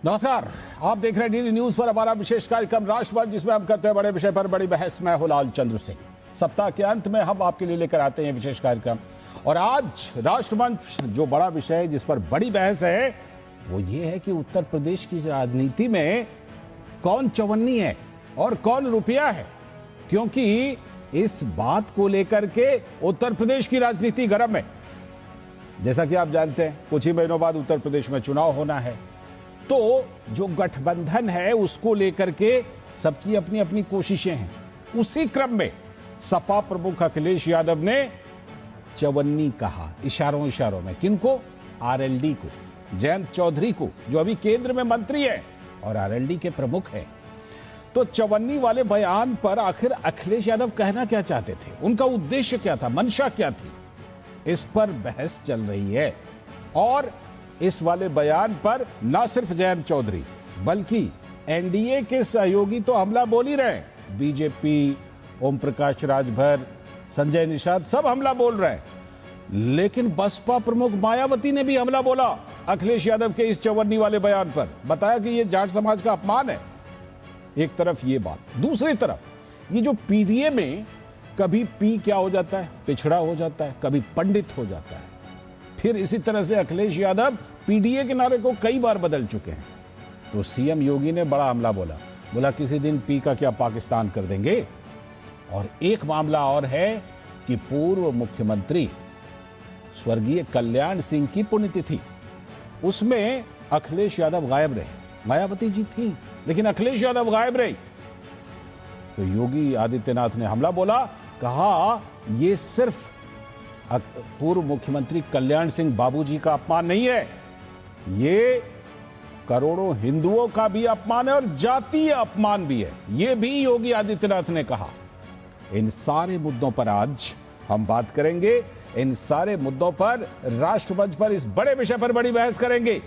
नमस्कार, आप देख रहे हैं डीडी न्यूज पर हमारा विशेष कार्यक्रम राष्ट्रवाद, जिसमें हम करते हैं बड़े विषय पर बड़ी बहस। मैं हूं लाल चंद्र सिंह। सप्ताह के अंत में हम आपके लिए लेकर आते हैं विशेष कार्यक्रम, और आज राष्ट्रमंच जो बड़ा विषय है जिस पर बड़ी बहस है वो ये है कि उत्तर प्रदेश की राजनीति में कौन चवन्नी है और कौन रुपया है, क्योंकि इस बात को लेकर के उत्तर प्रदेश की राजनीति गर्म है। जैसा कि आप जानते हैं कुछ ही महीनों बाद उत्तर प्रदेश में चुनाव होना है, तो जो गठबंधन है उसको लेकर के सबकी अपनी अपनी कोशिशें हैं। उसी क्रम में सपा प्रमुख अखिलेश यादव ने चवन्नी कहा, इशारों इशारों में। किनको? आरएलडी को, जयंत चौधरी को, जो अभी केंद्र में मंत्री है और आरएलडी के प्रमुख हैं। तो चवन्नी वाले बयान पर आखिर अखिलेश यादव कहना क्या चाहते थे, उनका उद्देश्य क्या था, मंशा क्या थी, इस पर बहस चल रही है। और इस वाले बयान पर न सिर्फ जयंत चौधरी बल्कि एनडीए के सहयोगी तो हमला बोल ही रहे हैं। बीजेपी, ओम प्रकाश राजभर, संजय निषाद सब हमला बोल रहे हैं, लेकिन बसपा प्रमुख मायावती ने भी हमला बोला अखिलेश यादव के इस चवन्नी वाले बयान पर। बताया कि यह जाट समाज का अपमान है। एक तरफ ये बात, दूसरी तरफ ये जो पीडीए में कभी पी क्या हो जाता है, पिछड़ा हो जाता है, कभी पंडित हो जाता है। फिर इसी तरह से अखिलेश यादव पीडीए के नारे को कई बार बदल चुके हैं। तो सीएम योगी ने बड़ा हमला बोला किसी दिन पी का क्या पाकिस्तान कर देंगे। और एक मामला और है कि पूर्व मुख्यमंत्री स्वर्गीय कल्याण सिंह की पुण्यतिथि, उसमें अखिलेश यादव गायब रहे। मायावती जी थी लेकिन अखिलेश यादव गायब रहे। तो योगी आदित्यनाथ ने हमला बोला, कहा ये सिर्फ पूर्व मुख्यमंत्री कल्याण सिंह बाबूजी का अपमान नहीं है, ये करोड़ों हिंदुओं का भी अपमान है और जातीय अपमान भी है, ये भी योगी आदित्यनाथ ने कहा। इन सारे मुद्दों पर आज हम बात करेंगे। इन सारे मुद्दों पर राष्ट्रमंच पर इस बड़े विषय पर बड़ी बहस करेंगे,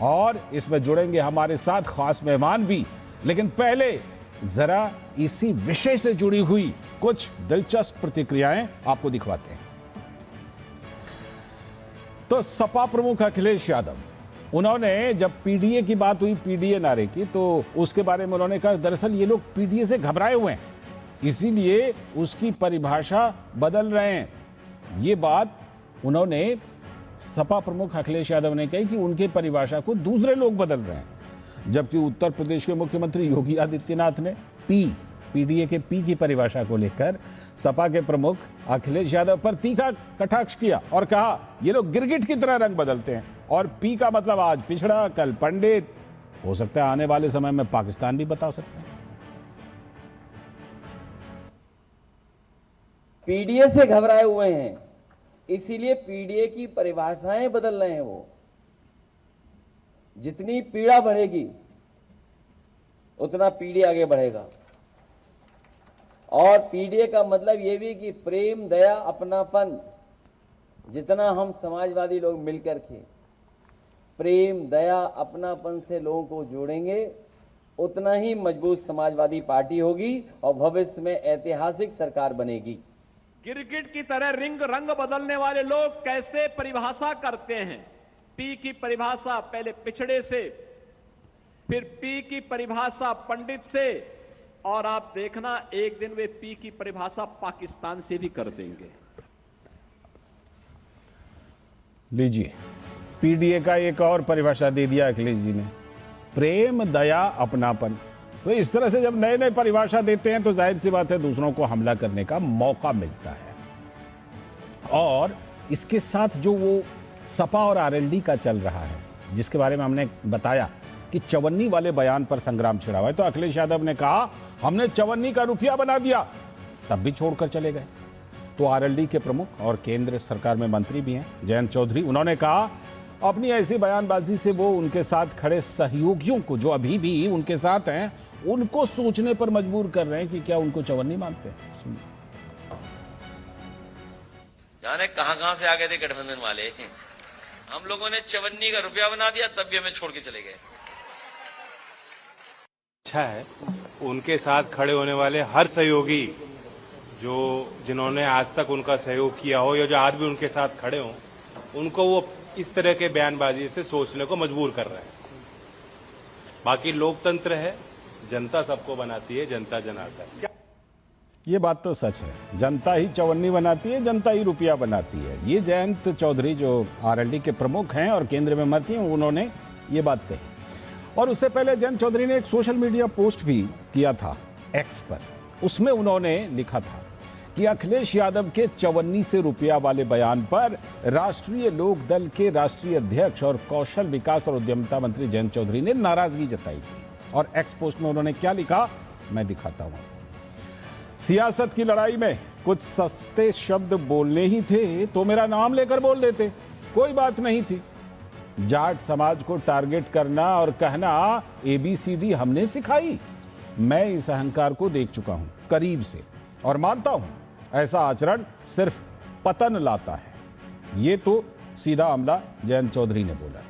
और इसमें जुड़ेंगे हमारे साथ खास मेहमान भी। लेकिन पहले जरा इसी विषय से जुड़ी हुई कुछ दिलचस्प प्रतिक्रियाएं आपको दिखवाते हैं। तो सपा प्रमुख अखिलेश यादव, उन्होंने जब पीडीए की बात हुई, पीडीए नारे की, तो उसके बारे में उन्होंने कहा दरअसल ये लोग पीडीए से घबराए हुए हैं, इसीलिए उसकी परिभाषा बदल रहे हैं। ये बात उन्होंने सपा प्रमुख अखिलेश यादव ने कही कि उनकी परिभाषा को दूसरे लोग बदल रहे हैं, जबकि उत्तर प्रदेश के मुख्यमंत्री योगी आदित्यनाथ ने पीडीए के पी की परिभाषा को लेकर सपा के प्रमुख अखिलेश यादव पर तीखा कटाक्ष किया और कहा ये लोग गिरगिट की तरह रंग बदलते हैं, और पी का मतलब आज पिछड़ा, कल पंडित, हो सकता है आने वाले समय में पाकिस्तान भी बता सकते हैं। पीडीए से घबराए हुए हैं, इसीलिए पीडीए की परिभाषाएं बदल रहे हैं। वो जितनी पीड़ा बढ़ेगी उतना पीडीए आगे बढ़ेगा। और पीडीए का मतलब यह भी कि प्रेम, दया, अपनापन, जितना हम समाजवादी लोग मिलकर के प्रेम, दया, अपनापन से लोगों को जोड़ेंगे, उतना ही मजबूत समाजवादी पार्टी होगी और भविष्य में ऐतिहासिक सरकार बनेगी। गिरगिट की तरह रंग बदलने वाले लोग कैसे परिभाषा करते हैं? पी की परिभाषा पहले पिछड़े से, फिर पी की परिभाषा पंडित से, और आप देखना एक दिन वे पी की परिभाषा पाकिस्तान से भी कर देंगे। लीजिए, पीडीए का एक और परिभाषा दे दिया अखिलेश जी ने, प्रेम, दया, अपनापन। तो इस तरह से जब नए नए परिभाषा देते हैं तो जाहिर सी बात है दूसरों को हमला करने का मौका मिलता है। और इसके साथ जो वो सपा और आरएलडी का चल रहा है, जिसके बारे में हमने बताया कि चवन्नी वाले बयान पर संग्राम छिड़ा हुआ है, तो अखिलेश यादव ने कहा हमने चवन्नी का रुपया बना दिया, तब भी छोड़कर चले गए। तो आरएलडी के प्रमुख और केंद्र सरकार में मंत्री भी हैं जयंत चौधरी, उन्होंने कहा अपनी ऐसी बयानबाजी से वो उनके साथ खड़े सहयोगियों को, जो अभी भी उनके साथ हैं, उनको सोचने पर मजबूर कर रहे हैं कि क्या उनको चवन्नी मानते हैं। सुनिए। जाने कहां से आ गए थे गठबंधन वाले, हम लोगों ने चवन्नी का रुपया बना दिया तब भी हमें छोड़ के चले गए। अच्छा है उनके साथ खड़े होने वाले हर सहयोगी जिन्होंने आज तक उनका सहयोग किया हो या जो आज भी उनके साथ खड़े हों, उनको वो इस तरह के बयानबाजी से सोचने को मजबूर कर रहे हैं। बाकी लोकतंत्र है, जनता सबको बनाती है, जनता जनार्दन। ये बात तो सच है, जनता ही चवन्नी बनाती है, जनता ही रुपया बनाती है। ये जयंत चौधरी जो आरएलडी के प्रमुख हैं और केंद्र में मंत्री हैं, उन्होंने ये बात कही। और उससे पहले जयंत चौधरी ने एक सोशल मीडिया पोस्ट भी किया था एक्स पर। उसमें उन्होंने लिखा था कि अखिलेश यादव के चवन्नी से रुपया वाले बयान पर राष्ट्रीय लोक दल के राष्ट्रीय अध्यक्ष और कौशल विकास और उद्यमिता मंत्री जयंत चौधरी ने नाराजगी जताई थी। और एक्स पोस्ट में उन्होंने क्या लिखा, मैं दिखाता हूं। सियासत की लड़ाई में कुछ सस्ते शब्द बोलने ही थे तो मेरा नाम लेकर बोल देते, कोई बात नहीं थी। जाट समाज को टारगेट करना और कहना ABCD हमने सिखाई। मैं इस अहंकार को देख चुका हूं करीब से और मानता हूं ऐसा आचरण सिर्फ पतन लाता है। ये तो सीधा हमला जयंत चौधरी ने बोला।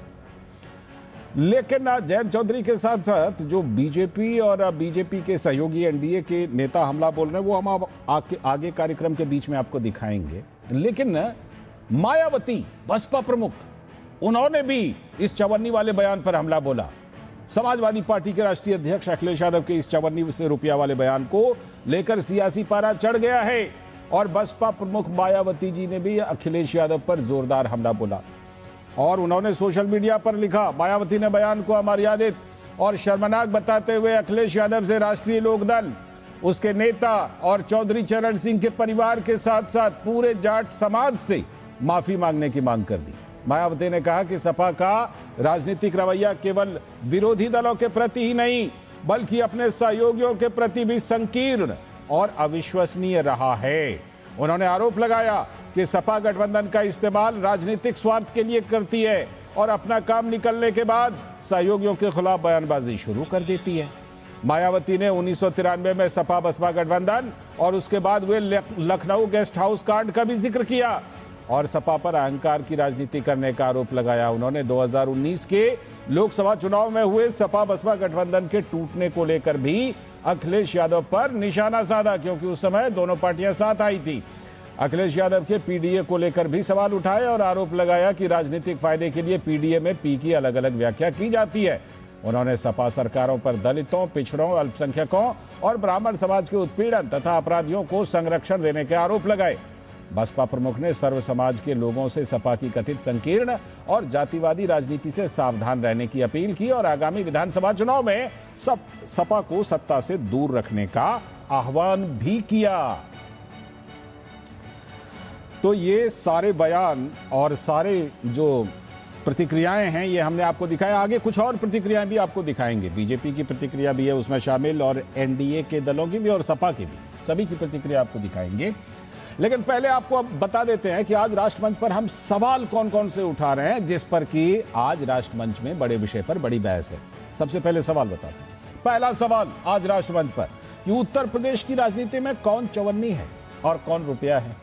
लेकिन जयंत चौधरी के साथ साथ जो बीजेपी और बीजेपी के सहयोगी एनडीए के नेता हमला बोल रहे हैं, वो हम आगे कार्यक्रम के बीच में आपको दिखाएंगे। लेकिन मायावती बसपा प्रमुख, उन्होंने भी इस चवन्नी वाले बयान पर हमला बोला। समाजवादी पार्टी के राष्ट्रीय अध्यक्ष अखिलेश यादव के इस चवन्नी से रुपया वाले बयान को लेकर सियासी पारा चढ़ गया है और बसपा प्रमुख मायावती जी ने भी अखिलेश यादव पर जोरदार हमला बोला और उन्होंने सोशल मीडिया पर लिखा। मायावती ने बयान को अमर्यादित और शर्मनाक बताते हुए अखिलेश यादव से राष्ट्रीय लोकदल, उसके नेता और चौधरी चरण सिंह के परिवार के साथ साथ पूरे जाट समाज से माफी मांगने की मांग कर दी। मायावती ने कहा कि सपा का राजनीतिक रवैया केवल विरोधी दलों के प्रति ही नहीं बल्कि अपने सहयोगियों के प्रति भी संकीर्ण और अविश्वसनीय रहा है। उन्होंने आरोप लगाया कि सपा गठबंधन का इस्तेमाल राजनीतिक स्वार्थ के लिए करती है और अपना काम निकलने के बाद सहयोगियों के खिलाफ बयानबाजी शुरू कर देती है। मायावती ने 1993 में सपा बसपा गठबंधन और उसके बाद हुए लखनऊ गेस्ट हाउस कांड का भी जिक्र किया और सपा पर अहंकार की राजनीति करने का आरोप लगाया। उन्होंने 2019 के लोकसभा चुनाव में हुए सपा बसपा गठबंधन के टूटने को लेकर भी अखिलेश यादव पर निशाना साधा, क्योंकि उस समय दोनों पार्टियां साथ आई थी। अखिलेश यादव के पीडीए को लेकर भी सवाल उठाए और आरोप लगाया कि राजनीतिक फायदे के लिए पीडीए में पी की अलग अलग व्याख्या की जाती है। उन्होंने सपा सरकारों पर दलितों, पिछड़ों, अल्पसंख्यकों और ब्राह्मण समाज के उत्पीड़न तथा अपराधियों को संरक्षण देने के आरोप लगाए। बसपा प्रमुख ने सर्व समाज के लोगों से सपा की कथित संकीर्ण और जातिवादी राजनीति से सावधान रहने की अपील की और आगामी विधानसभा चुनाव में सपा को सत्ता से दूर रखने का आह्वान भी किया। तो ये सारे बयान और सारे जो प्रतिक्रियाएं हैं ये हमने आपको दिखाया। आगे कुछ और प्रतिक्रियाएं भी आपको दिखाएंगे। बीजेपी की प्रतिक्रिया भी है उसमें शामिल और एनडीए के दलों की भी और सपा की भी, सभी की प्रतिक्रिया आपको दिखाएंगे। लेकिन पहले आपको अब बता देते हैं कि आज राष्ट्रमंच पर हम सवाल कौन कौन से उठा रहे हैं जिस पर कि आज राष्ट्रमंच में बड़े विषय पर बड़ी बहस है। सबसे पहले सवाल बताते हैं। पहला सवाल आज राष्ट्रमंच पर कि उत्तर प्रदेश की राजनीति में कौन चवन्नी है और कौन रुपया है।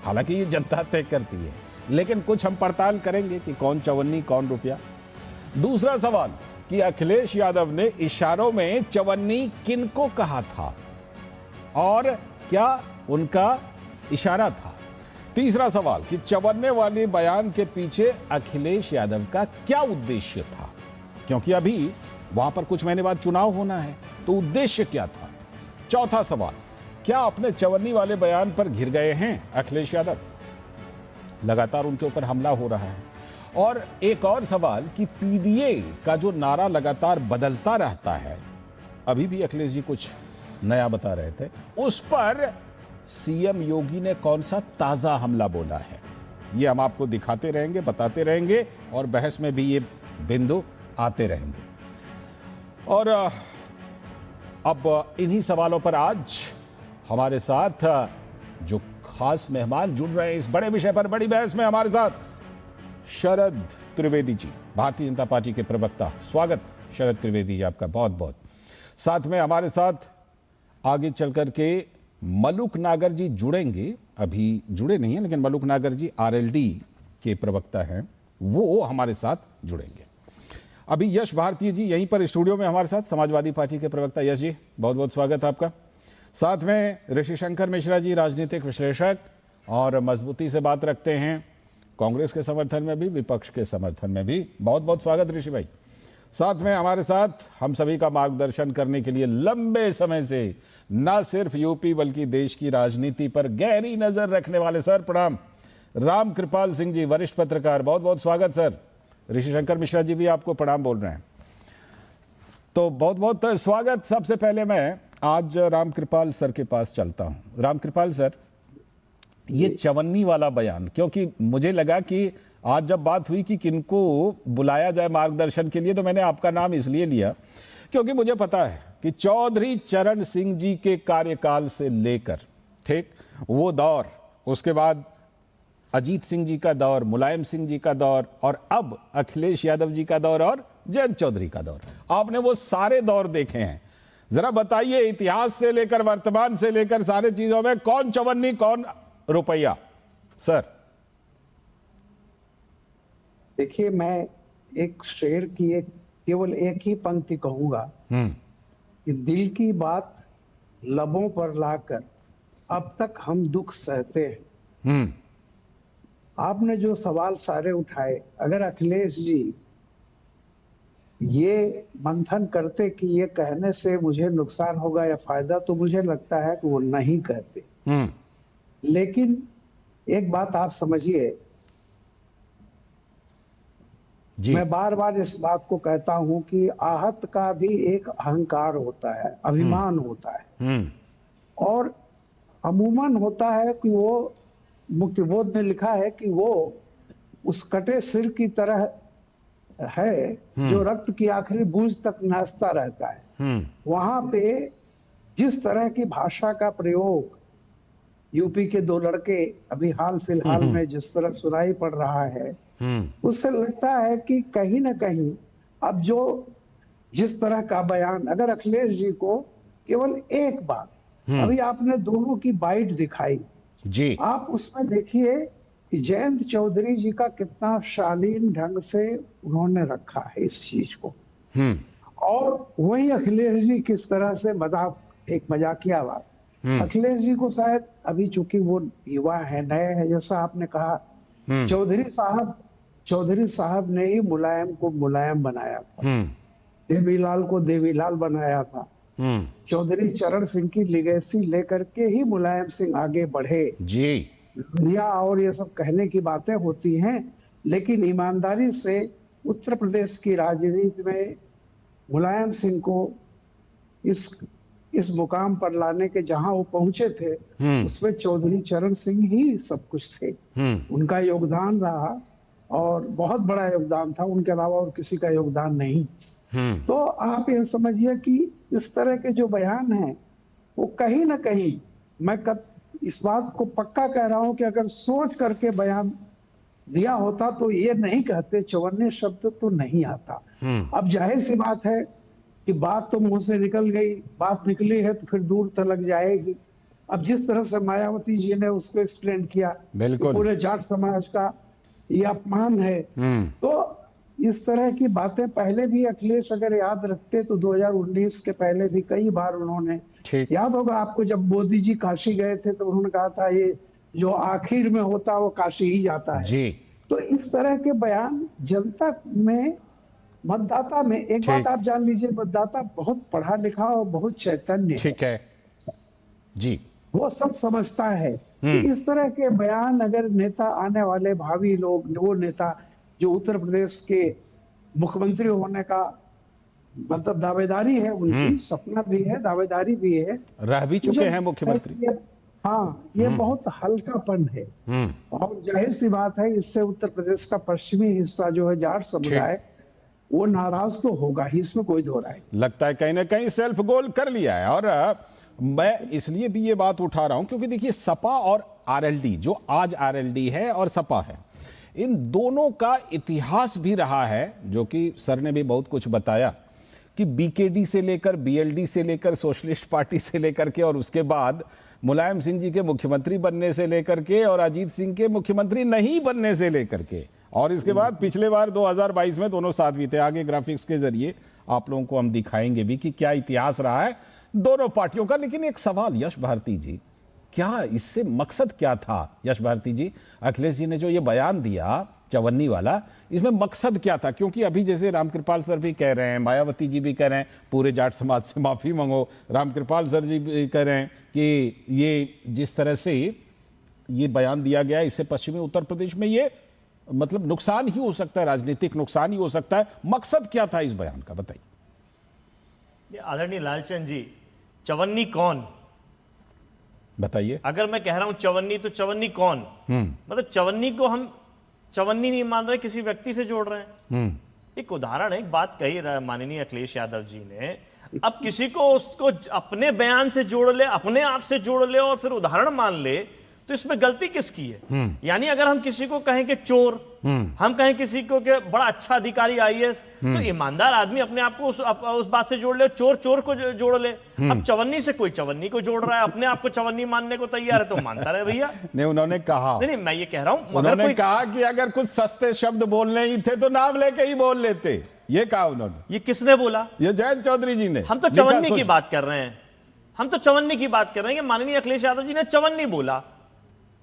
हालांकि ये जनता तय करती है, लेकिन कुछ हम पड़ताल करेंगे कि कौन चवन्नी कौन रुपया। दूसरा सवाल कि अखिलेश यादव ने इशारों में चवन्नी किनको कहा था और क्या उनका इशारा था। तीसरा सवाल कि चवन्ने वाले बयान के पीछे अखिलेश यादव का क्या उद्देश्य था, क्योंकि अभी वहां पर कुछ महीने बाद चुनाव होना है, तो उद्देश्य क्या था। चौथा सवाल, क्या अपने चवन्नी वाले बयान पर घिर गए हैं अखिलेश यादव, लगातार उनके ऊपर हमला हो रहा है। और एक और सवाल कि पीडीए का जो नारा लगातार बदलता रहता है, अभी भी अखिलेश जी कुछ नया बता रहे थे, उस पर सीएम योगी ने कौन सा ताजा हमला बोला है, ये हम आपको दिखाते रहेंगे, बताते रहेंगे और बहस में भी ये बिंदु आते रहेंगे। और अब इन्हीं सवालों पर आज हमारे साथ जो खास मेहमान जुड़ रहे हैं इस बड़े विषय पर बड़ी बहस में, हमारे साथ शरद त्रिवेदी जी, भारतीय जनता पार्टी के प्रवक्ता। स्वागत शरद त्रिवेदी जी आपका बहुत बहुत। साथ में हमारे साथ आगे चल कर के मलुक नागर जी जुड़ेंगे, अभी जुड़े नहीं हैं लेकिन मलुक नागर जी आरएलडी के प्रवक्ता हैं, वो हमारे साथ जुड़ेंगे। अभी यश भारती जी यहीं पर स्टूडियो में हमारे साथ, समाजवादी पार्टी के प्रवक्ता। यश जी बहुत बहुत स्वागत आपका। साथ में ऋषि शंकर मिश्रा जी, राजनीतिक विश्लेषक और मजबूती से बात रखते हैं कांग्रेस के समर्थन में भी विपक्ष के समर्थन में भी। बहुत बहुत स्वागत ऋषि भाई। साथ में हमारे साथ हम सभी का मार्गदर्शन करने के लिए लंबे समय से न सिर्फ यूपी बल्कि देश की राजनीति पर गहरी नजर रखने वाले सर, प्रणाम, राम कृपाल सिंह जी, वरिष्ठ पत्रकार, बहुत बहुत स्वागत सर। ऋषि शंकर मिश्रा जी भी आपको प्रणाम बोल रहे हैं, तो बहुत बहुत स्वागत। सबसे पहले मैं आज राम कृपाल सर के पास चलता हूं। राम कृपाल सर, ये चवन्नी वाला बयान, क्योंकि मुझे लगा कि आज जब बात हुई कि किनको बुलाया जाए मार्गदर्शन के लिए, तो मैंने आपका नाम इसलिए लिया क्योंकि मुझे पता है कि चौधरी चरण सिंह जी के कार्यकाल से लेकर, ठीक, वो दौर, उसके बाद अजीत सिंह जी का दौर, मुलायम सिंह जी का दौर, और अब अखिलेश यादव जी का दौर और जयंत चौधरी का दौर, आपने वो सारे दौर देखे हैं। जरा बताइए, इतिहास से लेकर वर्तमान से लेकर सारे चीजों में कौन चवन्नी कौन रुपया सर? देखिए, मैं एक शेर की केवल एक ही पंक्ति कहूंगा कि दिल की बात लबों पर लाकर अब तक हम दुख सहते हैं। आपने जो सवाल सारे उठाए, अगर अखिलेश जी ये मंथन करते कि ये कहने से मुझे नुकसान होगा या फायदा, तो मुझे लगता है कि वो नहीं कहते। लेकिन एक बात आप समझिए, मैं बार बार इस बात को कहता हूं कि आहत का भी एक अहंकार होता है, अभिमान होता है, और अमूमन होता है कि वो, मुक्तिबोध में लिखा है कि वो उस कटे सिर की तरह है जो रक्त की आखिरी बूंद तक नाचता रहता है। वहां पे जिस तरह की भाषा का प्रयोग यूपी के दो लड़के अभी हाल फिलहाल में जिस तरह सुनाई पड़ रहा है, उससे लगता है कि कहीं ना कहीं अब जो जिस तरह का बयान, अगर अखिलेश जी को केवल एक बात, अभी आपने दोनों की बाइट दिखाई जी, आप उसमें देखिए कि जयंत चौधरी जी का कितना शालीन ढंग से उन्होंने रखा है इस चीज को, और वही अखिलेश जी किस तरह से मजाक, एक मजाकिया बात। अखिलेश जी को शायद अभी चूंकि वो युवा है, नए हैं, जैसा आपने कहा, चौधरी साहब ने ही मुलायम को मुलायम बनाया था, देवीलाल को देवीलाल बनाया था। चौधरी चरण सिंह की लिगेसी लेकर के ही मुलायम सिंह आगे बढ़े जी। और ये सब कहने की बातें होती हैं, लेकिन ईमानदारी से उत्तर प्रदेश की राजनीति में मुलायम सिंह को इस मुकाम पर लाने के जहां वो पहुंचे थे, उसमें चौधरी चरण सिंह ही सब कुछ थे। उनका योगदान रहा और बहुत बड़ा योगदान था, उनके अलावा और किसी का योगदान नहीं। तो आप ये समझिए कि इस तरह के जो बयान हैं वो कहीं ना कहीं, मैं इस बात को पक्का कह रहा हूं कि अगर सोच करके बयान दिया होता तो ये नहीं कहते, चवन्नी शब्द तो नहीं आता। अब जाहिर सी बात है कि बात तो मुंह से निकल गई, बात निकली है तो फिर दूर तलक जाएगी। अब जिस तरह से मायावती जी ने उसको एक्सप्लेन किया, बिल्कुल पूरे जाट समाज का ये अपमान है, तो इस तरह की बातें पहले भी अखिलेश अगर याद रखते तो 2019 के पहले भी कई बार उन्होंने, याद होगा आपको, जब मोदी जी काशी गए थे तो उन्होंने कहा था ये जो आखिर में होता वो काशी ही जाता है जी। तो इस तरह के बयान जनता में, मतदाता में, एक बात आप जान लीजिए, मतदाता बहुत पढ़ा लिखा और बहुत चैतन्य, ठीक है जी, वो सब समझता है कि इस तरह के बयान अगर नेता, आने वाले भावी लोग, वो नेता जो उत्तर प्रदेश के मुख्यमंत्री होने का मतलब दावेदारी है उनकी, सपना भी है, दावेदारी भी है, रह भी चुके हैं मुख्यमंत्री, हाँ, ये बहुत हल्कापन है। और जाहिर सी बात है इससे उत्तर प्रदेश का पश्चिमी हिस्सा जो है जाट समुदाय, वो नाराज तो होगा ही, इसमें कोई दो राय। लगता है कहीं ना कहीं सेल्फ गोल कर लिया है। और मैं इसलिए भी ये बात उठा रहा हूं क्योंकि देखिए, सपा और आरएलडी, जो आज आरएलडी है और सपा है, इन दोनों का इतिहास भी रहा है, जो कि सर ने भी बहुत कुछ बताया कि बीकेडी से लेकर, बीएलडी से लेकर, सोशलिस्ट पार्टी से लेकर के, और उसके बाद मुलायम सिंह जी के मुख्यमंत्री बनने से लेकर के, और अजीत सिंह के मुख्यमंत्री नहीं बनने से लेकर के, और इसके बाद पिछले बार 2022 में दोनों साथ भी थे। आगे ग्राफिक्स के जरिए आप लोगों को हम दिखाएंगे भी कि क्या इतिहास रहा है दोनों पार्टियों का। लेकिन एक सवाल, यश भारती जी, क्या इससे मकसद क्या था? यश भारती जी, अखिलेश जी ने जो ये बयान दिया चवन्नी वाला, इसमें मकसद क्या था? क्योंकि अभी जैसे रामकृपाल सर भी कह रहे हैं, मायावती जी भी कह रहे हैं पूरे जाट समाज से माफी मांगो, रामकृपाल सर जी भी कह रहे हैं कि ये जिस तरह से ये बयान दिया गया इससे पश्चिमी उत्तर प्रदेश में ये मतलब नुकसान ही हो सकता है, राजनीतिक नुकसान ही हो सकता है। मकसद क्या था इस बयान का, बताइए। आदरणीय लालचंद जी, चवन्नी कौन? बताइए। अगर मैं कह रहा हूं चवन्नी, तो चवन्नी कौन? मतलब चवन्नी को हम चवन्नी नहीं मान रहे, किसी व्यक्ति से जोड़ रहे हैं। एक उदाहरण है, एक बात कही माननीय अखिलेश यादव जी ने, अब किसी को उसको अपने बयान से जोड़ ले, अपने आप से जोड़ ले और फिर उदाहरण मान ले, तो इसमें गलती किसकी है? यानी अगर हम किसी को कहें कि चोर, हम कहें किसी को कि बड़ा अच्छा अधिकारी आईएएस, तो ईमानदार आदमी अपने आप को उस बात से जोड़ ले, चोर चोर को जोड़ ले। अब चवन्नी से कोई चवन्नी को जोड़ रहा है, अपने आप को चवन्नी मानने को तैयार है, तो मानता रहे भैया। नहीं, उन्होंने कहा, नहीं मैं ये कह रहा हूं, उन्होंने कहा कि अगर कुछ सस्ते शब्द बोलने ही थे तो नाम लेके ही बोल लेते, ये कहा उन्होंने। ये किसने बोला? ये जयंत चौधरी जी ने। हम तो चवन्नी की बात कर रहे हैं, हम तो चवन्नी की बात कर रहे हैं कि माननीय अखिलेश यादव जी ने चवन्नी बोला।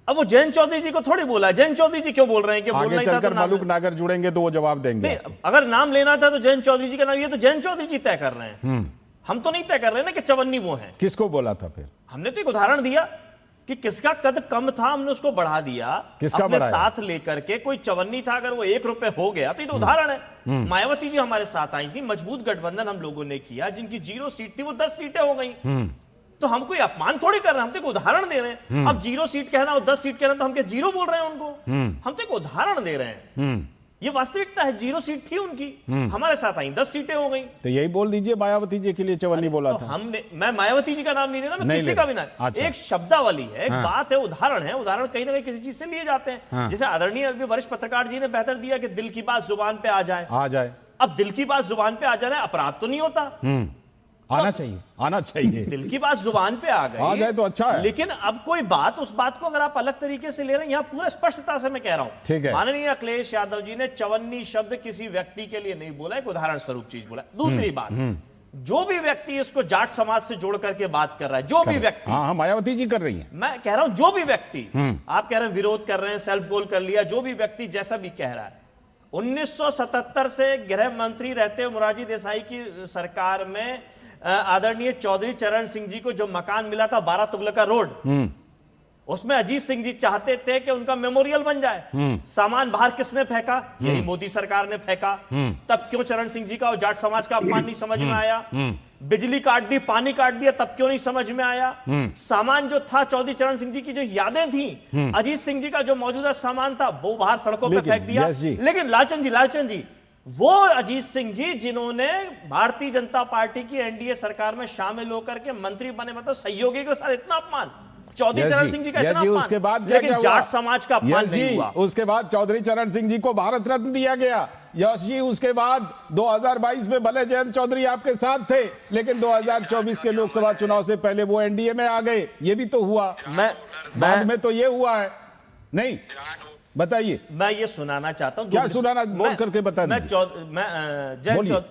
अब वो जयंत चौधरी जी को थोड़ी बोला। जयंत चौधरी जी क्यों बोल रहे हैं कि आगे चलकर मलुक नागर जुड़ेंगे तो वो जवाब देंगे। अगर नाम लेना था तो जयंत चौधरी जी का नाम, ये तो जयंत चौधरी जी तय कर रहे हैं, हम तो नहीं तय कर रहे ना कि चवन्नी वो हैं। किसको बोला था फिर? हमने तो एक उदाहरण दिया कि किसका कद कम था, हमने उसको बढ़ा दिया, किसका अपने बढ़ाया? साथ लेकर के। कोई चवन्नी था, अगर वो 1 रुपए हो गया तो ये तो उदाहरण है। मायावती जी हमारे साथ आई थी, मजबूत गठबंधन हम लोगों ने किया, जिनकी 0 सीट थी वो 10 सीटें हो गई। तो हम कोई अपमान थोड़ी कर रहे हैं, हम तो एक उदाहरण दे रहे हैं। अब 0 सीट कहना और 10 सीट कहना, तो हम क्या 0 बोल रहे हैं उनको? हम तो एक उदाहरण दे रहे हैं, ये वास्तविकता है। 0 सीट थी उनकी, हमारे साथ आई 10 सीटें हो गई। तो यही बोल दीजिए मायावती जी के लिए चवन्नी बोला तो था। हमने, मैं मायावती जी का नाम नहीं ले रहा, मैं किसी का भी ना। अच्छा। एक शब्दावली है, एक बात है, उदाहरण है। उदाहरण कहीं ना कहीं किसी चीज से लिए जाते हैं। जैसे आदरणीय अभी वरिष्ठ पत्रकार जी ने बेहतर दिया कि दिल की बात जुबान पे आ जाए। अब दिल की बात जुबान पे आ जाना अपराध तो नहीं होता, आना चाहिए, आना चाहिए। दिल की बात जुबान पे आ गई, आ जाए तो अच्छा है। लेकिन अब कोई बात, उस बात को अगर आप अलग तरीके से ले रहे हैं, यहां पूरा स्पष्टता से मैं कह रहा हूं, ठीक है। माननीय अखिलेश यादव जी ने चवन्नी शब्द किसी व्यक्ति के लिए नहीं बोला, एक उदाहरण स्वरूप चीज बोला। दूसरी बात, जो भी व्यक्ति इसको जाट समाज से जोड़ करके बात कर रहा है, जो भी व्यक्ति, हाँ, मायावती जी कर रही है, मैं कह रहा हूं जो भी व्यक्ति, आप कह रहे हैं विरोध कर रहे हैं, सेल्फ गोल कर लिया, जो भी व्यक्ति जैसा भी कह रहा है, 1977 से गृह मंत्री रहते हुए मोरारजी देसाई की सरकार में आदरणीय चौधरी चरण सिंह जी को जो मकान मिला था 12 तुगलका रोड, उसमें अजीत सिंह जी चाहते थे कि उनका मेमोरियल बन जाए। सामान बाहर किसने फेंका? यही मोदी सरकार ने फेंका। तब क्यों चरण सिंह जी का और जाट समाज का अपमान नहीं समझ में आया? बिजली काट दी, पानी काट दिया, तब क्यों नहीं समझ में आया? सामान जो था, चौधरी चरण सिंह जी की जो यादें थी, अजीत सिंह जी का जो मौजूदा सामान था, वो बाहर सड़कों पर फेंक दिया। लेकिन लालचंद जी, वो अजीत सिंह जी जिन्होंने भारतीय जनता पार्टी की एनडीए सरकार में शामिल होकर के मंत्री बने, मतलब सहयोगी के साथ इतना अपमान, चौधरी चरण सिंह जी का इतना अपमान, उसके बाद लेकिन जाट समाज का अपमान नहीं हुआ। उसके बाद चौधरी चरण सिंह जी को भारत रत्न दिया गया। यश जी, उसके बाद 2022 में भले जयंत चौधरी आपके साथ थे, लेकिन 2024 के लोकसभा चुनाव से पहले वो एनडीए में आ गए, ये भी तो हुआ। बाद में तो ये हुआ है, नहीं? बताइए। मैं ये सुनाना चाहता हूं, क्या सुनाना, बोल करके बता दीजिए।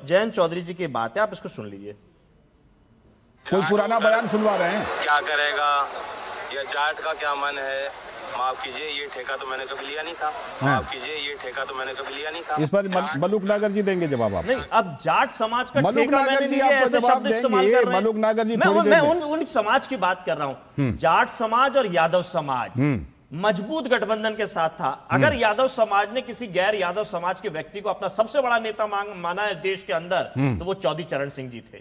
जयंत चौधरी जी की बात है, आप इसको सुन लीजिए। कोई पुराना बयान सुनवा रहे हैं? क्या करेगा, या जाट का क्या मन है? माफ कीजिए, ये ठेका तो मैंने कभी लिया नहीं था। माफ कीजिए, ये ठेका तो मैंने कभी लिया नहीं था। इस पर मलुक नागर जी देंगे जवाब। आप नहीं, अब जाट समाज का मलुक ठेका मैंने लिया, ऐसे शब्द इस्तेमाल कर रहे हैं। मलुक नागर जी, मैं उन समाज की बात कर रहा हूं। जाट समाज और यादव समाज मजबूत गठबंधन के साथ था। अगर यादव समाज ने किसी गैर यादव समाज के व्यक्ति को अपना सबसे बड़ा नेता माना है देश के अंदर, तो वो चौधरी चरण सिंह जी थे।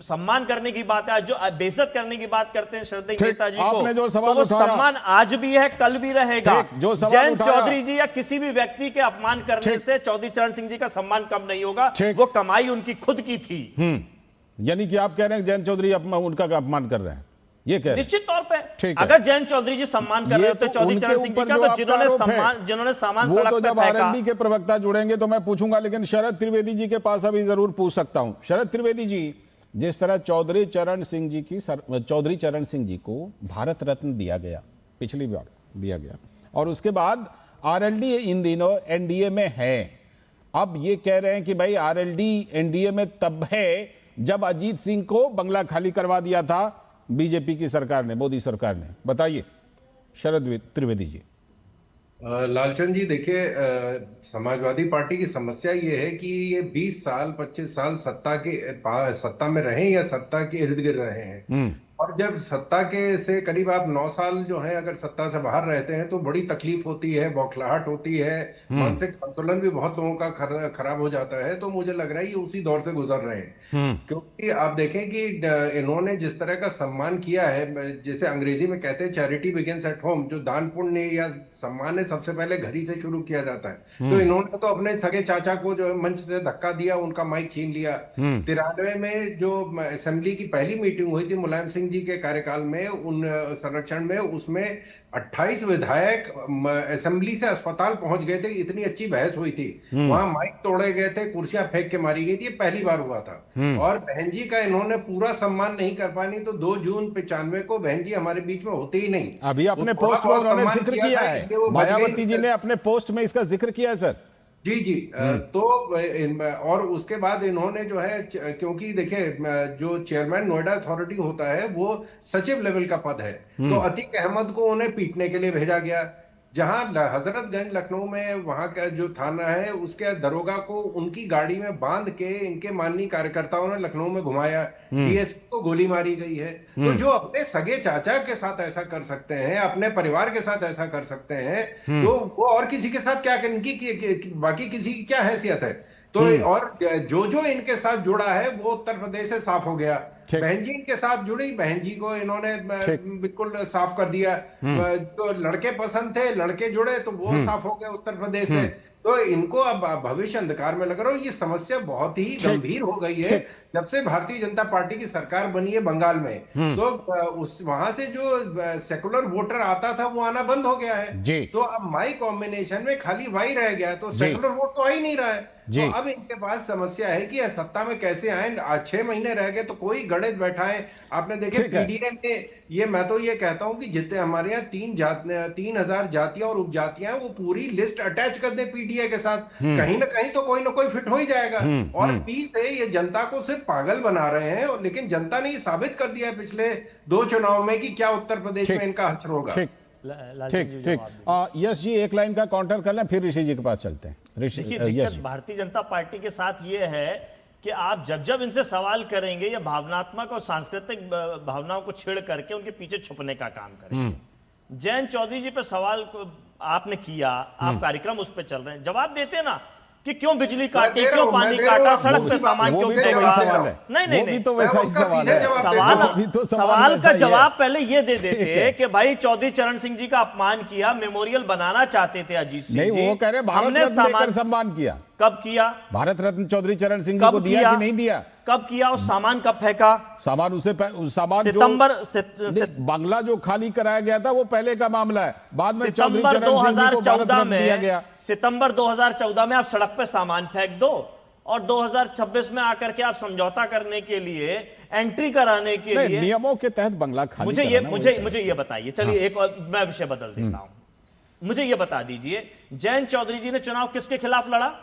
सम्मान करने की बात है, जो बेइज्जत करने की बात करते हैं श्रद्धेय नेताजी को, जो तो वो सम्मान आज भी है, कल भी रहेगा। जयंत चौधरी जी या किसी भी व्यक्ति के अपमान करने से चौधरी चरण सिंह जी का सम्मान कम नहीं होगा। वो कमाई उनकी खुद की थी। यानी कि आप कह रहे हैं जयंत चौधरी उनका अपमान कर रहे हैं, ये कह रहे हैं? निश्चित तौर पे अगर जयंत चौधरी जी सम्मान कर रहे होते चौधरी चरण सिंह जी का, तो जिन्होंने सामान सड़क पे फेंका। जब आरएलडी के प्रवक्ता जुड़ेंगे तो मैं पूछूंगा, लेकिन शरद त्रिवेदी जी के पास अभी जरूर पूछ सकता हूं। शरद त्रिवेदी जी, जिस तरह चौधरी चरण सिंह जी को भारत रत्न दिया गया, पिछली बार दिया गया, और उसके बाद आरएलडी इन दिनों एनडीए में है, अब ये कह रहे हैं कि भाई आरएलडी एनडीए में तब है जब अजीत सिंह को बंगला खाली करवा दिया था बीजेपी की सरकार ने, मोदी सरकार ने। बताइए शरद त्रिवेदी जी। लालचंद जी देखिए, समाजवादी पार्टी की समस्या ये है कि ये 20 साल 25 साल सत्ता में रहे या सत्ता के इर्द गिर्द रहे हैं। और जब सत्ता के से करीब आप 9 साल जो है अगर सत्ता से बाहर रहते हैं तो बड़ी तकलीफ होती है, बौखलाहट होती है, मानसिक संतुलन भी बहुत लोगों का खराब हो जाता है। तो मुझे लग रहा है ये उसी दौर से गुजर रहे हैं, क्योंकि आप देखें कि इन्होंने जिस तरह का सम्मान किया है, जैसे अंग्रेजी में कहते हैं चैरिटी बिगिंस एट होम, जो दान पुण्य या सम्मान है सबसे पहले घर ही से शुरू किया जाता है। तो इन्होंने तो अपने सगे चाचा को जो मंच से धक्का दिया, उनका माइक छीन लिया। 93 में जो असेंबली की पहली मीटिंग हुई थी मुलायम सिंह जी के कार्यकाल में, उन संरक्षण में, उसमें 28 विधायक असेंबली से अस्पताल पहुंच गए थे, इतनी अच्छी बहस हुई थी। वहां माइक तोड़े गए थे, कुर्सियां फेंक के मारी गई थी, ये पहली बार हुआ था। और बहन जी का इन्होंने पूरा सम्मान नहीं कर पानी, तो 2 जून 95 को बहन जी हमारे बीच में होते ही नहीं। अभी अपने पोस्ट में उन्होंने जिक्र किया है, मायावती जी ने अपने पोस्ट में इसका जिक्र किया है सर। जी जी। तो और उसके बाद इन्होंने जो है, क्योंकि देखिए जो चेयरमैन नोएडा अथॉरिटी होता है वो सचिव लेवल का पद है, तो अतीक अहमद को उन्हें पीटने के लिए भेजा गया। जहां हजरतगंज लखनऊ में वहां का जो थाना है उसके दरोगा को उनकी गाड़ी में बांध के इनके माननीय कार्यकर्ताओं ने लखनऊ में घुमाया, डीएसपी को गोली मारी गई है। तो जो अपने सगे चाचा के साथ ऐसा कर सकते हैं, अपने परिवार के साथ ऐसा कर सकते हैं, तो वो और किसी के साथ क्या, इनकी बाकी किसी की क्या हैसियत है। तो और जो इनके साथ जुड़ा है वो उत्तर प्रदेश से साफ हो गया। बहन जी इनके साथ जुड़ी, बहन जी को इन्होंने बिल्कुल साफ कर दिया। तो लड़के पसंद थे, लड़के जुड़े तो वो साफ हो गए उत्तर प्रदेश से। तो इनको अब भविष्य अंधकार में लग रहा है। ये समस्या बहुत ही गंभीर हो गई है जब से भारतीय जनता पार्टी की सरकार बनी है बंगाल में। तो उस वहां से जो सेकुलर वोटर आता था वो आना बंद हो गया है। तो अब माई कॉम्बिनेशन में खाली वाई रह गया, तो सेकुलर वोट तो आ ही नहीं रहा है। तो अब इनके पास समस्या है कि सत्ता में कैसे आए। 6 महीने रह गए तो कोई गणित बैठाए। आपने देखे पीडीए में, ये मैं तो ये कहता हूं कि जितने हमारे यहाँ 3,000 जातियां और उपजातियां, वो पूरी लिस्ट अटैच कर दे पीडीए के साथ, कहीं ना कहीं तो कोई ना कोई फिट हो ही जाएगा। और पी से ये जनता को सिर्फ पागल बना रहे हैं, लेकिन जनता ने ये साबित कर दिया है पिछले 2 चुनाव में कि क्या उत्तर प्रदेश में इनका हश्र होगा। ठीक। यश जी एक लाइन का काउंटर कर लें, फिर ऋषि जी के पास चलते हैं। देखिए, दिक्कत भारतीय जनता पार्टी के साथ ये है कि आप जब इनसे सवाल करेंगे या भावनात्मक और सांस्कृतिक भावनाओं को छेड़ करके उनके पीछे छुपने का काम करेंगे। जयंत चौधरी जी पे सवाल आपने किया, आप कार्यक्रम उस पर चल रहे हैं, जवाब देते ना कि क्यों बिजली काटी, क्यों पानी काटा, सड़क पे सामान क्यों गिरा। नहीं, तो वैसा ही सवाल है। सवाल का जवाब पहले ये दे देते कि भाई चौधरी चरण सिंह जी का अपमान किया, मेमोरियल बनाना चाहते थे अजीत सिंह जी, वो कह रहे हमने सम्मान किया। कब किया? भारत रत्न चौधरी चरण सिंह जी को दिया कि नहीं दिया? कब किया? उस सामान कब फेंका? सामान सामान सितंबर बांग्ला जो खाली कराया गया था वो पहले का मामला है। बाद में सितंबर 2014 में, सितंबर 2014 में आप सड़क पे सामान फेंक दो और 2026 में आकर के आप समझौता करने के लिए, एंट्री कराने के लिए नियमों के तहत बंगला खाली। मुझे ये बताइए, चलिए एक और मैं विषय बदल देता हूं। मुझे ये बता दीजिए, जयंत चौधरी जी ने चुनाव किसके खिलाफ लड़ा?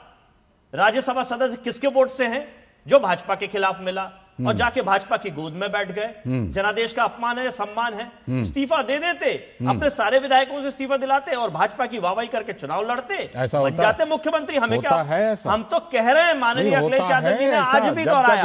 राज्यसभा सदस्य किसके वोट से हैं? जो भाजपा के खिलाफ मिला और जाके भाजपा की गोद में बैठ गए। जनादेश का अपमान है, सम्मान है? इस्तीफा दे देते, अपने सारे विधायकों से इस्तीफा दिलाते और भाजपा की वाहवाही करके चुनाव लड़ते, बन जाते मुख्यमंत्री। हमें क्या है? हम तो कह रहे हैं, माननीय अखिलेश यादव जी ने आज भी दोहराया,